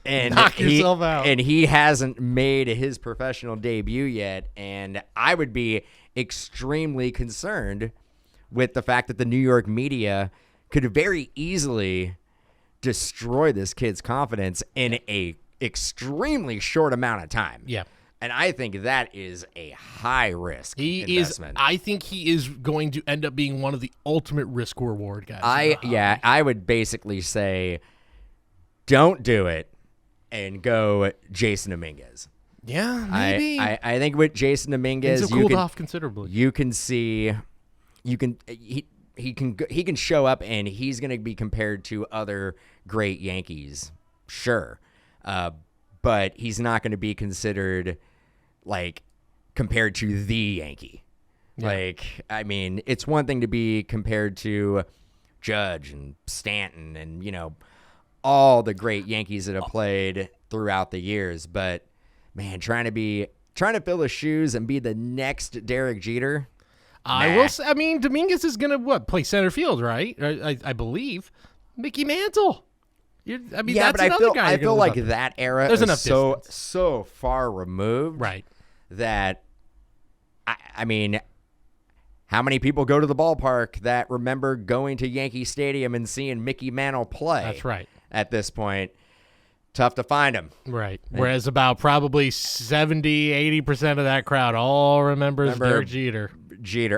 And knock yourself out. And he hasn't made his professional debut yet. And I would be extremely concerned with the fact that the New York media could very easily destroy this kid's confidence in a extremely short amount of time. Yeah. And I think that is a high risk investment. I think he is going to end up being one of the ultimate risk reward guys. I would basically say don't do it and go Jason Dominguez. Yeah, maybe. I think with Jason Dominguez, He's cooled off considerably. You can see, he can show up and he's going to be compared to other great Yankees, sure, but he's not going to be considered like compared to the Yankee. Yeah. Like, I mean, it's one thing to be compared to Judge and Stanton and all the great Yankees that have played throughout the years, but man, trying to fill the shoes and be the next Derek Jeter. I mean, Dominguez is gonna play center field, right? I believe. Mickey Mantle. That's another guy. I feel like that era is so far removed, right? That I mean, how many people go to the ballpark that remember going to Yankee Stadium and seeing Mickey Mantle play? That's right. At this point, tough to find him. Right. Whereas about probably 70-80% of that crowd all remembers Derek Jeter.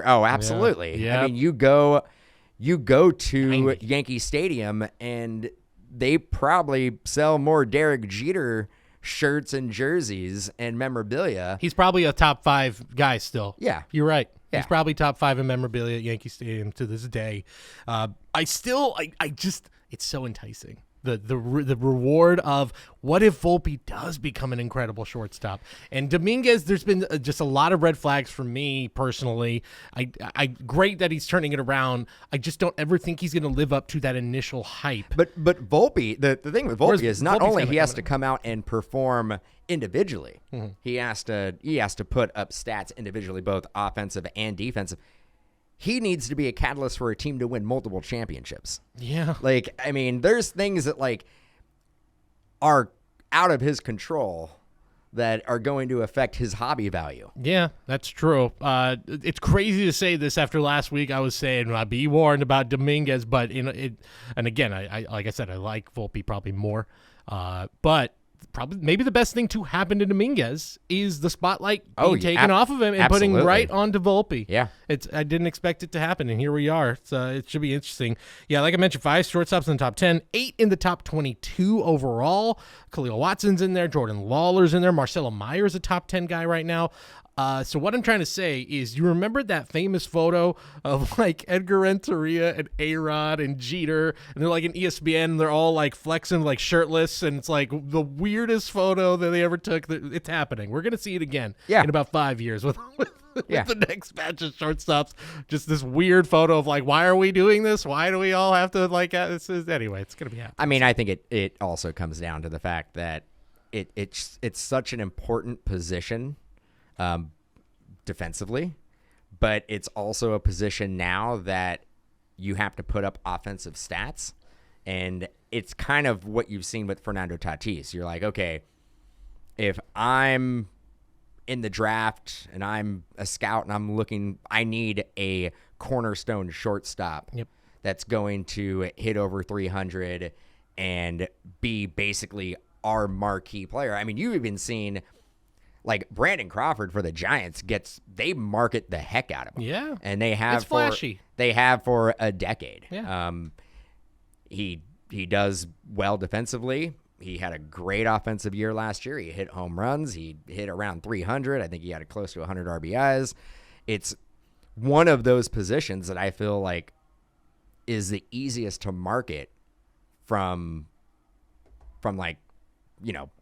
Oh, absolutely. Yeah. I mean, you go to Yankee Stadium and they probably sell more Derek Jeter shirts and jerseys and memorabilia. He's probably a top 5 guy still. Yeah. You're right. Yeah. He's probably top 5 in memorabilia at Yankee Stadium to this day. It's so enticing. The reward of what if Volpe does become an incredible shortstop. And Dominguez, there's been just a lot of red flags for me personally. I great that he's turning it around. I just don't ever think he's going to live up to that initial hype. But Volpe, the thing with Volpe is not only he has to come out and perform individually, mm-hmm. he has to put up stats individually, both offensive and defensive. He needs to be a catalyst for a team to win multiple championships. Yeah. Like, I mean, there's things that, like, are out of his control that are going to affect his hobby value. Yeah, that's true. It's crazy to say this after last week. I was saying, be warned about Dominguez, but, and again, I like I said, I like Volpe probably more. But probably maybe the best thing to happen to Dominguez is the spotlight being taken off of him and putting right onto Volpe. Yeah. I didn't expect it to happen, and here we are. It should be interesting. Yeah, like I mentioned, 5 shortstops in the top 10, 8 in the top 22 overall. Khalil Watson's in there. Jordan Lawler's in there. Marcelo Meyer's a top 10 guy right now. So what I'm trying to say is, you remember that famous photo of like Edgar Renteria and A-Rod and Jeter, and they're like in ESPN, and they're all like flexing, like shirtless, and it's like the weirdest photo that they ever took. It's happening. We're gonna see it again in about 5 years with the next batch of shortstops. Just this weird photo of like, why are we doing this? Why do we all have to like? Anyway, it's gonna be happening. I mean, I think it also comes down to the fact that it's such an important position. Defensively, but it's also a position now that you have to put up offensive stats, and it's kind of what you've seen with Fernando Tatis. You're like, okay, if I'm in the draft and I'm a scout and I'm looking, I need a cornerstone shortstop that's going to hit over 300 and be basically our marquee player. I mean, you've even seen like Brandon Crawford for the Giants they market the heck out of him. Yeah. And they have it's flashy. They have for a decade. Yeah. He does well defensively. He had a great offensive year last year. He hit home runs. He hit around 300. I think he had close to 100 RBIs. It's one of those positions that I feel like is the easiest to market from like,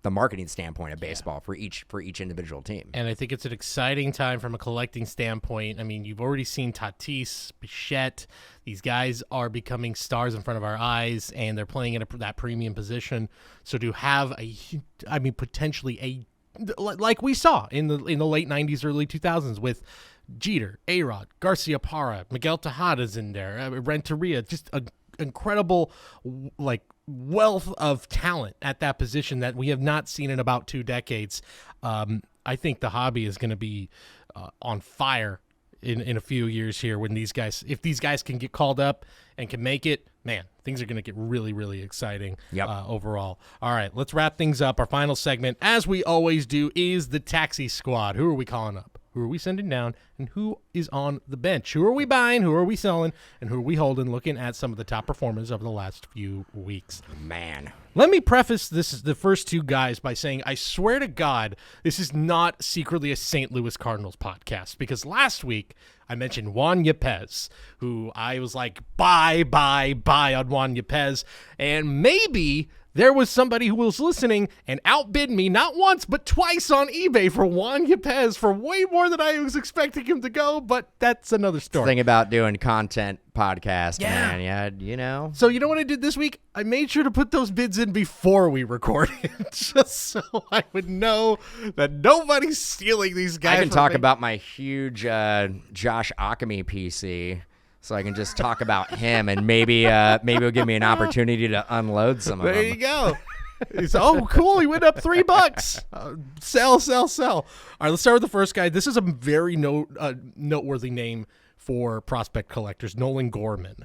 the marketing standpoint of baseball for each individual team. And I think it's an exciting time from a collecting standpoint. I mean, you've already seen Tatis, Bichette. These guys are becoming stars in front of our eyes, and they're playing in that premium position. So to have potentially like we saw in the late 90s, early 2000s with Jeter, A-Rod, Garcia Parra, Miguel Tejada's in there, Renteria, just an incredible like wealth of talent at that position that we have not seen in about 2 decades. I think the hobby is going to be on fire in a few years here when if these guys can get called up and can make it, man, things are going to get really, really exciting overall. All right, let's wrap things up. Our final segment, as we always do, is the taxi squad. Who are we calling up? Who are we sending down? And who is on the bench? Who are we buying? Who are we selling? And who are we holding? Looking at some of the top performers over the last few weeks. Man. Let me preface the first 2 guys by saying, I swear to God, this is not secretly a St. Louis Cardinals podcast, because last week I mentioned Juan Yepez, who I was like, buy on Juan Yepez, and maybe there was somebody who was listening and outbid me not once but twice on eBay for Juan Yepez for way more than I was expecting him to go, but that's another story. Thing about doing content podcast, man. Yeah, you know. So you know what I did this week? I made sure to put those bids in before we recorded, just so I would know that nobody's stealing these guys. I can talk about my huge Josh Ockamy PC. So I can just talk about him, and maybe it'll give me an opportunity to unload some of them. There you go. Oh, cool. He went up $3. Sell. All right, let's start with the first guy. This is a very noteworthy name for prospect collectors, Nolan Gorman,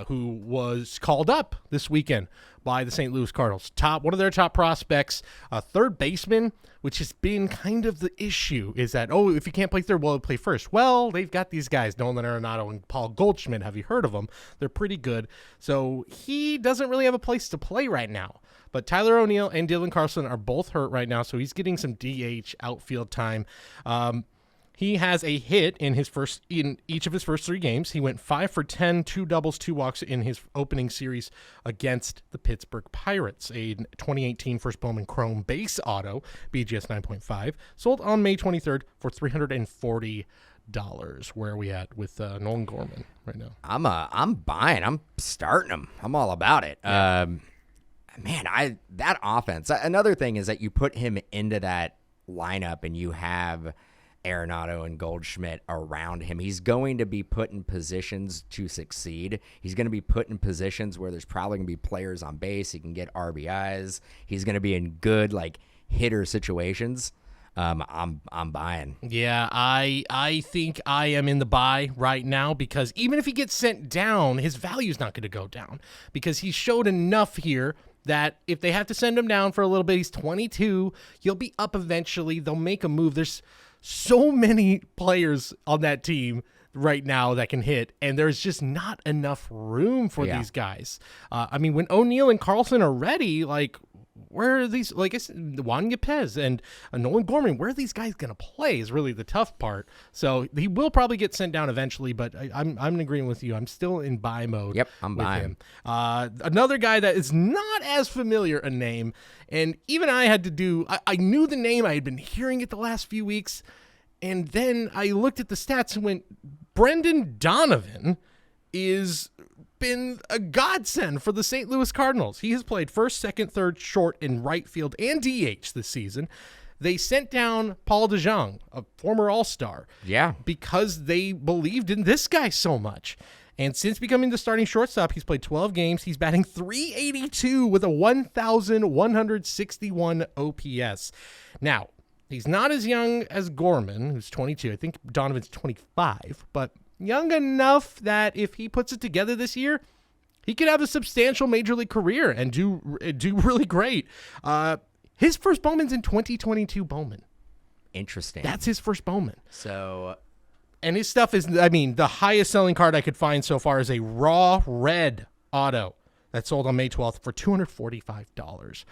who was called up this weekend by the St. Louis Cardinals. One of their top prospects, third baseman, which has been kind of the issue, is that, if you can't play third, well, play first. Well, they've got these guys, Nolan Arenado and Paul Goldschmidt. Have you heard of them? They're pretty good. So he doesn't really have a place to play right now. But Tyler O'Neill and Dylan Carlson are both hurt right now, so he's getting some DH outfield time. He has a hit in each of his first 3 games. He went 5 for 10, 2 doubles, 2 walks in his opening series against the Pittsburgh Pirates. A 2018 First Bowman Chrome base auto, BGS 9.5, sold on May 23rd for $340. Where are we at with Nolan Gorman right now? I'm buying. I'm starting him. I'm all about it. Yeah. Man, that offense. Another thing is that you put him into that lineup and you have Arenado and Goldschmidt around him. He's going to be put in positions to succeed. He's going to be put in positions where there's probably going to be players on base. He can get RBIs. He's going to be in good hitter situations. I'm buying. Yeah, I think I am in the buy right now, because even if he gets sent down, his value is not going to go down, because he showed enough here that if they have to send him down for a little bit, he's 22. He'll be up eventually. They'll make a move. There's so many players on that team right now that can hit, and there's just not enough room for these guys. When O'Neill and Carlson are ready, where are these, I said, Juan Yepez and Nolan Gorman, where are these guys going to play is really the tough part. So he will probably get sent down eventually, but I'm in agreement with you. I'm still in buy mode. Yep, I'm buying him. Another guy that is not as familiar a name, and even I had to do, I knew the name. I had been hearing it the last few weeks, and then I looked at the stats and went, Brendan Donovan is been a godsend for the St. Louis Cardinals. He has played first, second, third, short, and right field and DH this season. They sent down Paul DeJong, a former All-Star, because they believed in this guy so much. And since becoming the starting shortstop, he's played 12 games. He's batting .382 with a 1,161 OPS. Now, he's not as young as Gorman, who's 22. I think Donovan's 25, but young enough that if he puts it together this year, he could have a substantial major league career and do really great. His first Bowman's in 2022 Bowman. Interesting. That's his first Bowman. So, and his stuff is, the highest selling card I could find so far is a raw red auto that sold on May 12th for $245.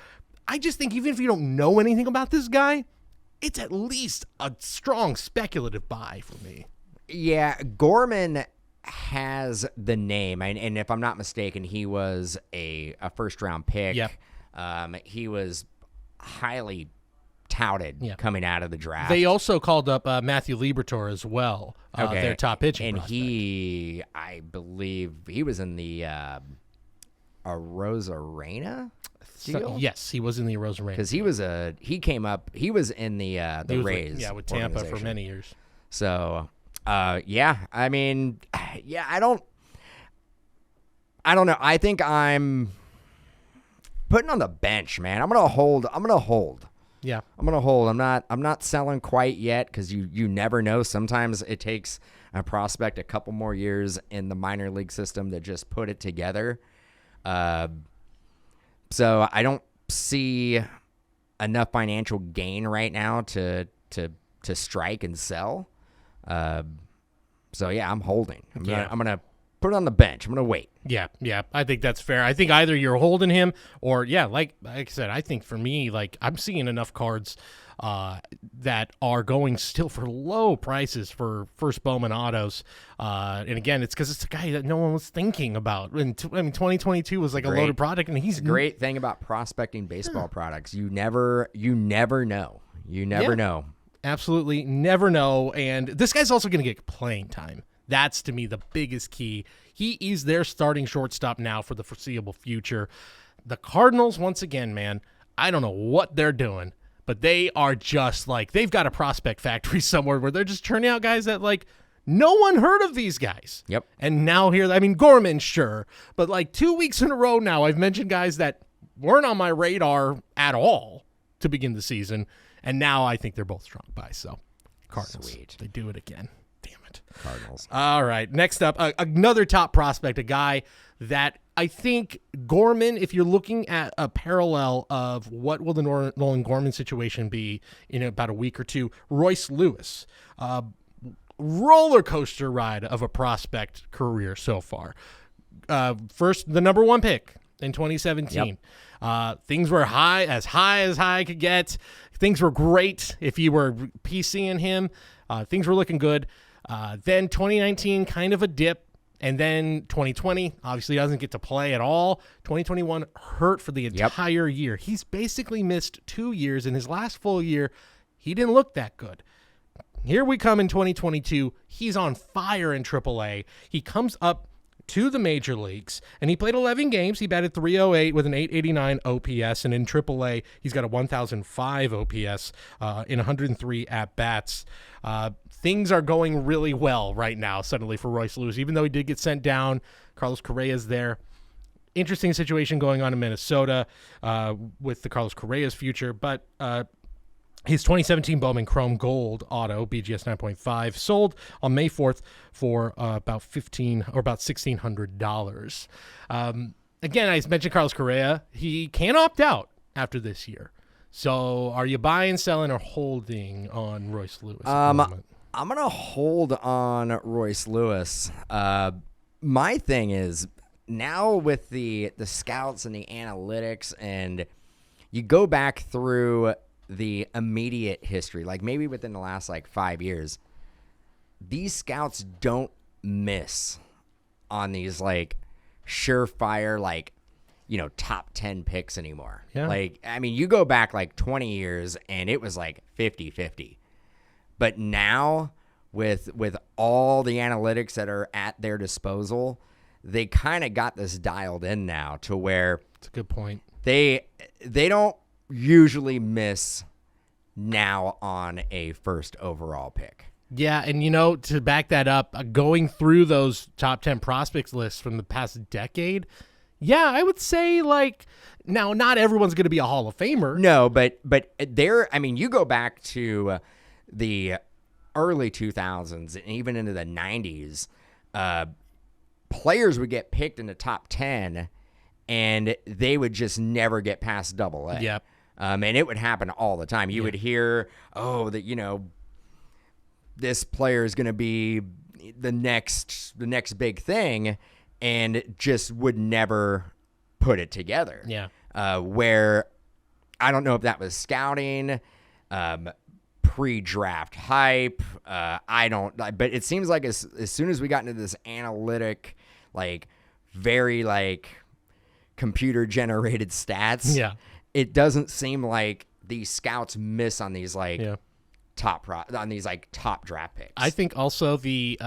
I just think even if you don't know anything about this guy, it's at least a strong speculative buy for me. Yeah, Gorman has the name, and if I'm not mistaken, he was a first-round pick. Yep. He was highly touted coming out of the draft. They also called up Matthew Liberatore as well, their top pitching prospect. I believe he was in the Arozarena deal? Yes, he was in the Arozarena. Because he was in the Rays. With Tampa for many years. So... I don't know. I think I'm putting on the bench, man. I'm gonna hold. Yeah, I'm gonna hold. I'm not selling quite yet because you never know. Sometimes it takes a prospect a couple more years in the minor league system to just put it together. So I don't see enough financial gain right now to strike and sell. So yeah, I'm holding. I'm gonna put it on the bench. I'm gonna wait. Yeah. I think that's fair. I think either you're holding him or like I said, I think for me, like I'm seeing enough cards that are going still for low prices for first Bowman autos. And again, it's because it's a guy that no one was thinking about. And 2022 was like a loaded product, and he's a great thing about prospecting baseball products. You never know. You never know. Absolutely never know. And this guy's also going to get playing time. That's, to me, the biggest key. He is their starting shortstop now for the foreseeable future. The Cardinals, once again, man, I don't know what they're doing, but they are just like, they've got a prospect factory somewhere where they're just turning out guys that, like, no one heard of these guys. Yep. And now here, I mean, Gorman, sure, but like 2 weeks in a row now, I've mentioned guys that weren't on my radar at all to begin the season, and now I think they're both strong buys. So, Cardinals, sweet. They do it again. Damn it. Cardinals. All right. Next up, another top prospect, a guy that I think Gorman, if you're looking at a parallel of what will the Nolan Gorman situation be in about a week or two, Royce Lewis. Roller coaster ride of a prospect career so far. First, the number one pick in 2017. Yep. Things were as high could get. Things were great if you were PCing him. Things were looking good. Then 2019, kind of a dip. And then 2020, obviously doesn't get to play at all. 2021 hurt for the entire year. He's basically missed 2 years. In his last full year, he didn't look that good. Here we come in 2022. He's on fire in AAA. He comes up to the major leagues, and he played 11 games. He batted .308 with an .889 OPS, and in AAA, he's got a 1,005 OPS in 103 at-bats. Things are going really well right now, suddenly, for Royce Lewis, even though he did get sent down. Carlos Correa's there. Interesting situation going on in Minnesota with the Carlos Correa's future, but his 2017 Bowman Chrome Gold auto, BGS 9.5, sold on May 4th for about $1,600. Again, I mentioned Carlos Correa. He can opt out after this year. So are you buying, selling, or holding on Royce Lewis at the moment? I'm going to hold on Royce Lewis. My thing is, now with the scouts and the analytics, and you go back through the immediate history, like maybe within the last 5 years, these scouts don't miss on these surefire top 10 picks anymore. Yeah. You go back 20 years and it was 50-50. But now with all the analytics that are at their disposal, they kind of got this dialed in now to where it's a good point. They don't usually miss now on a first overall pick. Yeah, and to back that up, going through those top 10 prospects lists from the past decade, yeah, I would say now not everyone's going to be a Hall of Famer. No, but you go back to the early 2000s and even into the 90s, players would get picked in the top 10 and they would just never get past Double-A. Yep. And it would happen all the time. You would hear, this player is going to be the next big thing, and just would never put it together. Yeah. Where I don't know if that was scouting, pre-draft hype. But it seems like as soon as we got into this analytic, very computer generated stats. Yeah. It doesn't seem like these scouts miss on these top draft picks. I think also the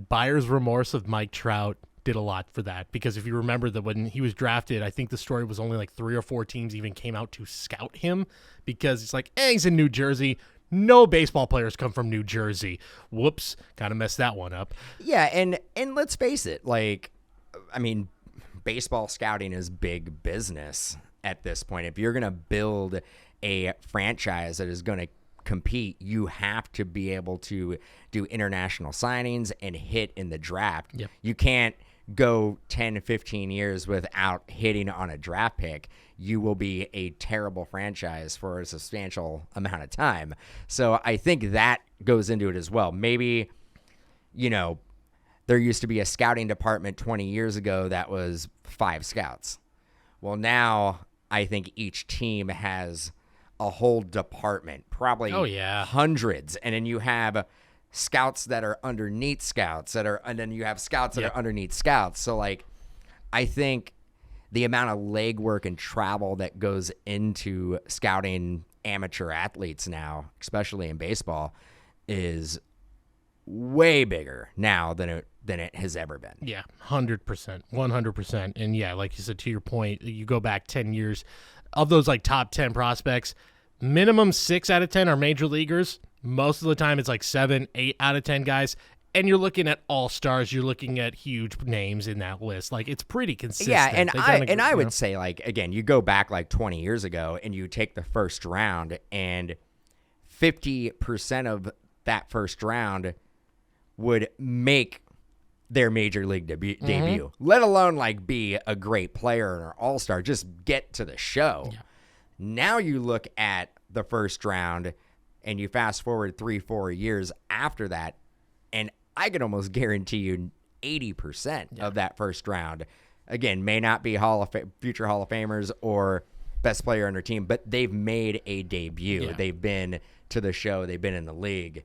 buyer's remorse of Mike Trout did a lot for that, because if you remember that when he was drafted, I think the story was only 3 or 4 teams even came out to scout him, because it's he's in New Jersey. No baseball players come from New Jersey. Whoops, kind of messed that one up. Yeah, and let's face it, baseball scouting is big business. at this point. If you're going to build a franchise that is going to compete, you have to be able to do international signings and hit in the draft. Yep. You can't go 10, 15 years without hitting on a draft pick. You will be a terrible franchise for a substantial amount of time. So I think that goes into it as well. Maybe, there used to be a scouting department 20 years ago that was 5 scouts. Well, now I think each team has a whole department, probably hundreds. And then you have scouts that are underneath scouts and then you have scouts that are underneath scouts. So I think the amount of legwork and travel that goes into scouting amateur athletes now, especially in baseball, is way bigger now than it has ever been. Yeah, 100%, 100%. And yeah, like you said, to your point, you go back 10 years, of those top 10 prospects, minimum 6 out of 10 are major leaguers. Most of the time it's 7, 8 out of 10 guys. And you're looking at all-stars. You're looking at huge names in that list. It's pretty consistent. Yeah, and I would say, again, you go back 20 years ago and you take the first round, and 50% of that first round would make their major league debut, let alone be a great player or an all-star, just get to the show. Yeah. Now you look at the first round and you fast forward 3-4 years after that, and I can almost guarantee you 80% of that first round, again, may not be future Hall of Famers or best player on their team, but they've made a debut. Yeah. They've been to the show. They've been in the league.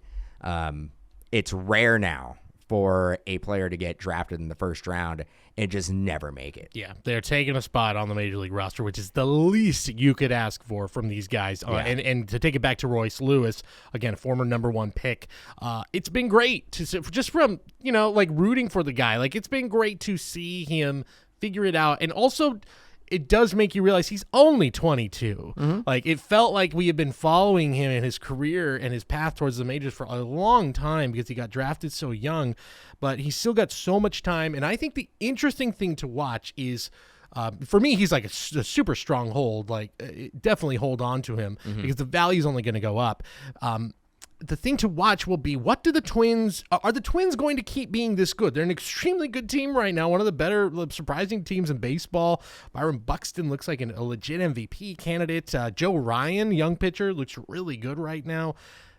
It's rare now for a player to get drafted in the first round and just never make it. Yeah, they're taking a spot on the Major League roster, which is the least you could ask for from these guys. And to take it back to Royce Lewis, again, a former number 1 pick, it's been great to just from, rooting for the guy. It's been great to see him figure it out. And also, it does make you realize he's only 22. Mm-hmm. It felt like we had been following him in his career and his path towards the majors for a long time because he got drafted so young, but he's still got so much time. And I think the interesting thing to watch is, for me, he's a super strong hold. Definitely hold on to him because the value's only going to go up. The thing to watch will be, what do the Twins, are the Twins going to keep being this good? They're an extremely good team right now, one of the better surprising teams in baseball. Byron Buxton looks like a legit MVP candidate. Joe Ryan, young pitcher, looks really good right now.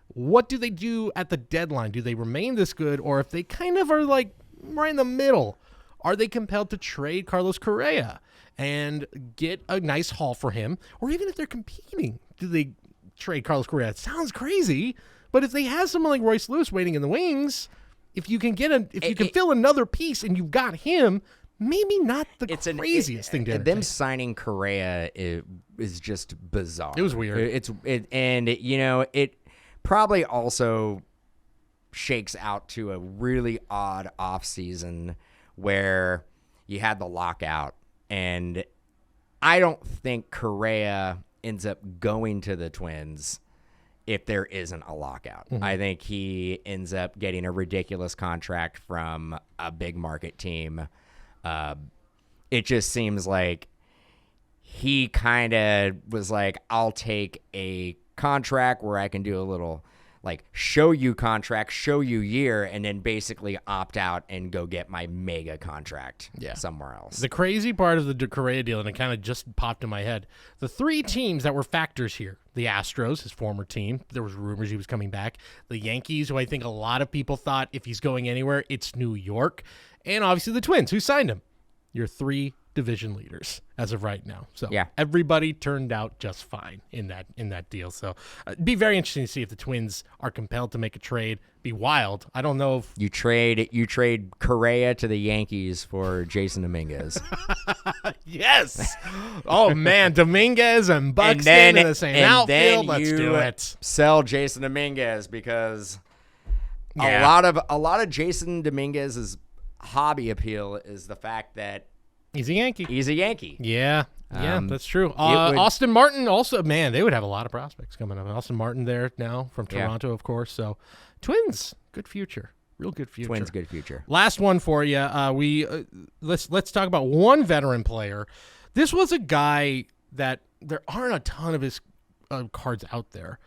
What do they do at the deadline? Do they remain this good, or if they kind of are right in the middle, are they compelled to trade Carlos Correa and get a nice haul for him? Or even if they're competing, do they trade Carlos Correa? It sounds crazy, but if they have someone like Royce Lewis waiting in the wings, if you can fill another piece and you've got him, maybe not the craziest thing to entertain. Them signing Correa is just bizarre. It was weird. It probably also shakes out to a really odd offseason where you had the lockout, and I don't think Correa ends up going to the Twins if there isn't a lockout. Mm-hmm. I think he ends up getting a ridiculous contract from a big market team. It just seems like he kind of was like, I'll take a contract where I can do a little show you contract, show you year, and then basically opt out and go get my mega contract somewhere else. The crazy part of the Correa deal, and it kind of just popped in my head, the 3 teams that were factors here: the Astros, his former team, there was rumors he was coming back; the Yankees, who I think a lot of people thought if he's going anywhere, it's New York; and obviously the Twins, who signed him. Your 3 division leaders as of right now. So everybody turned out just fine in that deal. So it'd be very interesting to see if the Twins are compelled to make a trade. Be wild. I don't know if you trade Correa to the Yankees for Jason Dominguez. Yes. Oh man, Dominguez and Buxton in the same outfield. Let's do it. Sell Jason Dominguez because a lot of Jason Dominguez's hobby appeal is the fact that he's a Yankee. Yeah, that's true. Austin Martin also, man, they would have a lot of prospects coming up. Austin Martin there now from Toronto, of course. So Twins, good future. Real good future. Twins, good future. Last one for you. Let's talk about one veteran player. This was a guy that there aren't a ton of his cards out there.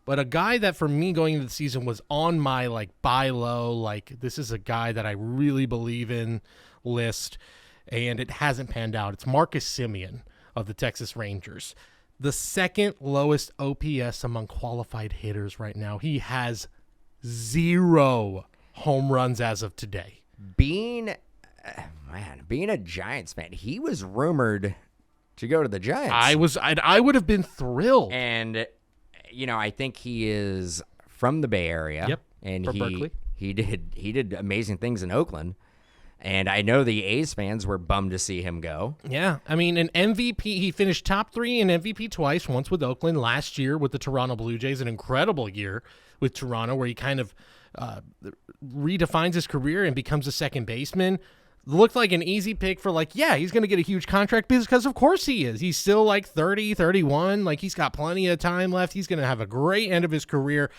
But a guy that for me going into the season was on my like buy low, like this is a guy that I really believe in list, and it hasn't panned out. It's Marcus Simeon of the Texas Rangers. The second lowest OPS among qualified hitters right now. He has 0 home runs as of today. Being a Giants fan, he was rumored to go to the Giants. I would have been thrilled. And I think he is from the Bay Area. Yep. And from Berkeley. He did amazing things in Oakland. And I know the A's fans were bummed to see him go. Yeah. I mean, an MVP, he finished top 3 in MVP twice, once with Oakland, last year with the Toronto Blue Jays, an incredible year with Toronto where he kind of redefines his career and becomes a second baseman. Looked like an easy pick for he's going to get a huge contract because of course he is. He's still like 30, 31. Like he's got plenty of time left. He's going to have a great end of his career.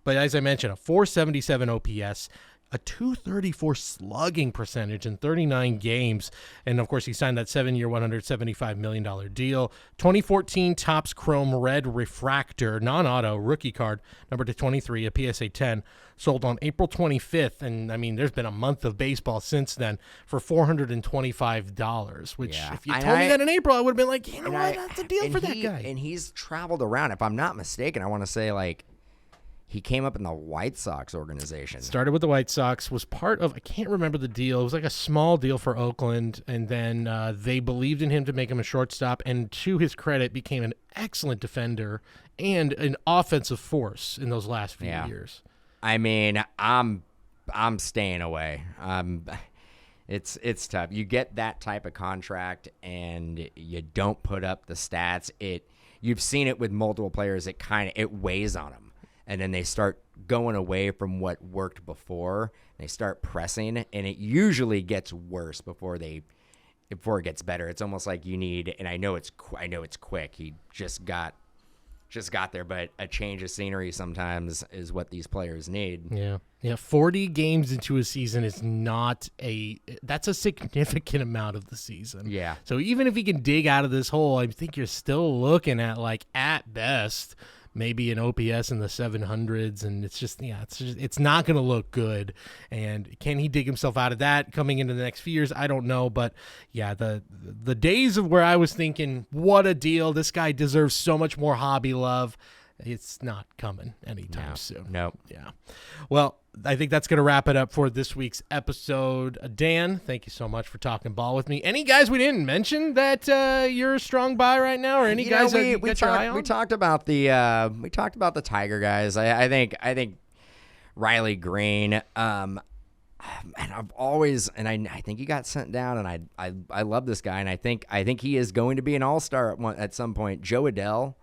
But as I mentioned, a 477 OPS, a 234 slugging percentage in 39 games. And, of course, he signed that 7-year, $175 million deal. 2014 Topps Chrome Red Refractor, non-auto rookie card, number to 23, a PSA 10, sold on April 25th. And, I mean, there's been a month of baseball since then for $425, which if you told me that in April, I would have been like, that's a deal for that guy. And he's traveled around. If I'm not mistaken, I want to say, he came up in the White Sox organization. Started with the White Sox, was part of, I can't remember the deal. It was like a small deal for Oakland, and then they believed in him to make him a shortstop, and to his credit, became an excellent defender and an offensive force in those last few years. I mean, I'm staying away. It's tough. You get that type of contract, and you don't put up the stats. You've seen it with multiple players. It weighs on them. And then they start going away from what worked before. They start pressing, and it usually gets worse before it gets better. It's almost like you need, and I know it's quick. He just got there, but a change of scenery sometimes is what these players need. Yeah. 40 games into a season is that's a significant amount of the season. Yeah. So even if he can dig out of this hole, I think you're still looking at at best, maybe an OPS in the 700s, and it's not going to look good. And can he dig himself out of that coming into the next few years? I don't know, but the days of where I was thinking, what a deal, this guy deserves so much more hobby love, it's not coming anytime soon. Nope. Yeah. Well, I think that's going to wrap it up for this week's episode. Dan, thank you so much for talking ball with me. Any guys we didn't mention that you're a strong buy right now, or any guys that you got your eye on? We talked about the Tiger guys. I think Riley Green. And I've always, and I think he got sent down, and I love this guy, and I think he is going to be an all-star at some point. Joe Adell.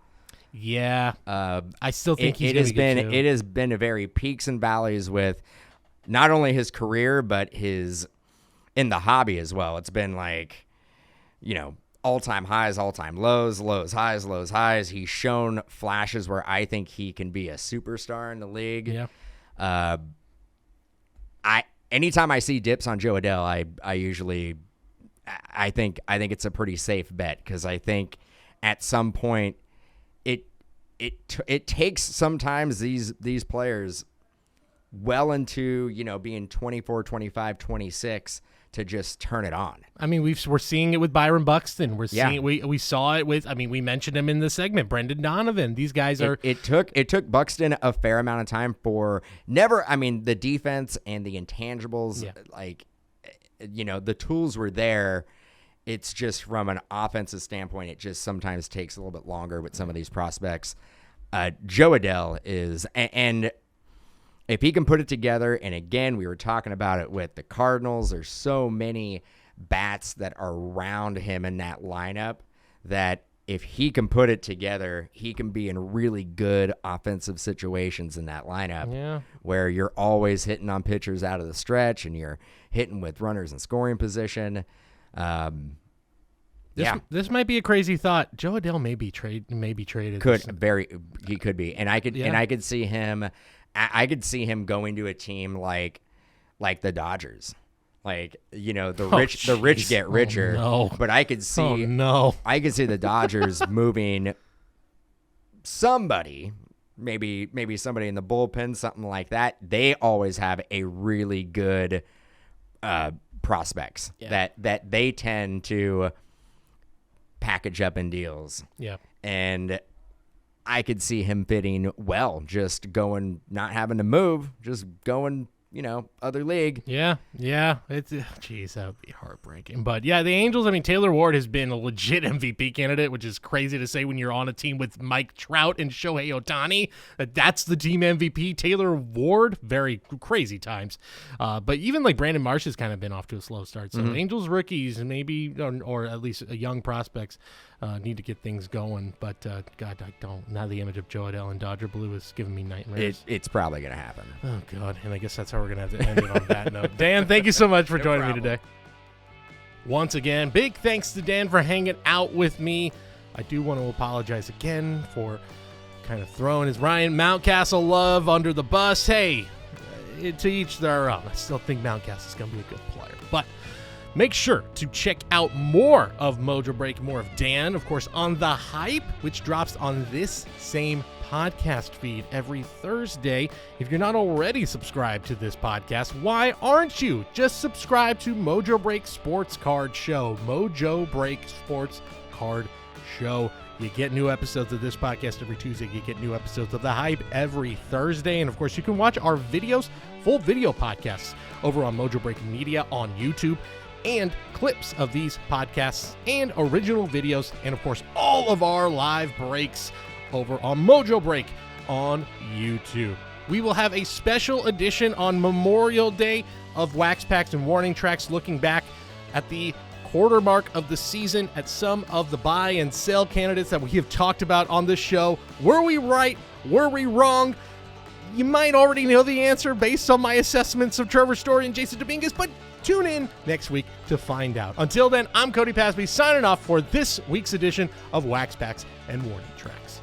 Yeah, I still think it has been a very peaks and valleys with not only his career but his in the hobby as well. It's been all-time highs, all-time lows, lows, highs. He's shown flashes where I think he can be a superstar in the league. Yeah. Anytime I see dips on Joe Adell, I think it's a pretty safe bet, because I think at some point it takes sometimes these players well into being 24, 25, 26 to just turn it on. I mean, we're seeing it with Byron Buxton. We saw it with, we mentioned him in the segment, Brendan Donovan. These guys are. It took Buxton a fair amount of time the defense and the intangibles, the tools were there. It's just from an offensive standpoint, it just sometimes takes a little bit longer with some of these prospects. Joe Adell is, and if he can put it together, and again, we were talking about it with the Cardinals, there's so many bats that are around him in that lineup that if he can put it together, he can be in really good offensive situations in that lineup where you're always hitting on pitchers out of the stretch and you're hitting with runners in scoring position. This might be a crazy thought. Joe Adell may be traded. He could be, and I could see him. I could see him going to a team like the Dodgers, Like, the rich get richer. Oh, no. But I could see the Dodgers moving somebody, maybe somebody in the bullpen, something like that. They always have a really good prospects that they tend to package up in deals. Yeah. And I could see him fitting well, just going, not having to move, just going, other league. Yeah. It's that would be heartbreaking. But yeah, the Angels, Taylor Ward has been a legit MVP candidate, which is crazy to say when you're on a team with Mike Trout and Shohei Ohtani. That's the team MVP. Taylor Ward, very crazy times. But even like Brandon Marsh has kind of been off to a slow start. So Angels rookies, maybe, or at least young prospects, need to get things going. But God, I don't. Now the image of Joe Adele and Dodger Blue is giving me nightmares. It's probably going to happen. Oh, God. And I guess that's how we're going to have to end it on that note. Dan, thank you so much for joining me today. Once again, big thanks to Dan for hanging out with me. I do want to apologize again for kind of throwing his Ryan Mountcastle love under the bus. Hey, to each their own. I still think Mountcastle is going to be a good player. But make sure to check out more of Mojobreak, more of Dan, of course, on The Hype, which drops on this same podcast feed every Thursday. If you're not already subscribed to this podcast, why aren't you? Just subscribe to Mojobreak Sports Card Show. Mojobreak Sports Card Show. You get new episodes of this podcast every Tuesday. You get new episodes of The Hype every Thursday. And, of course, you can watch our videos, full video podcasts, over on Mojobreak Media on YouTube, and clips of these podcasts and original videos, and, of course, all of our live breaks over on Mojobreak on YouTube. We will have a special edition on Memorial Day of Wax Packs and Warning Tracks, looking back at the quarter mark of the season at some of the buy and sell candidates that we have talked about on this show. Were we right? Were we wrong? You might already know the answer based on my assessments of Trevor Story and Jason Dominguez, but tune in next week to find out. Until then, I'm Cody Pasby signing off for this week's edition of Wax Packs and Warning Tracks.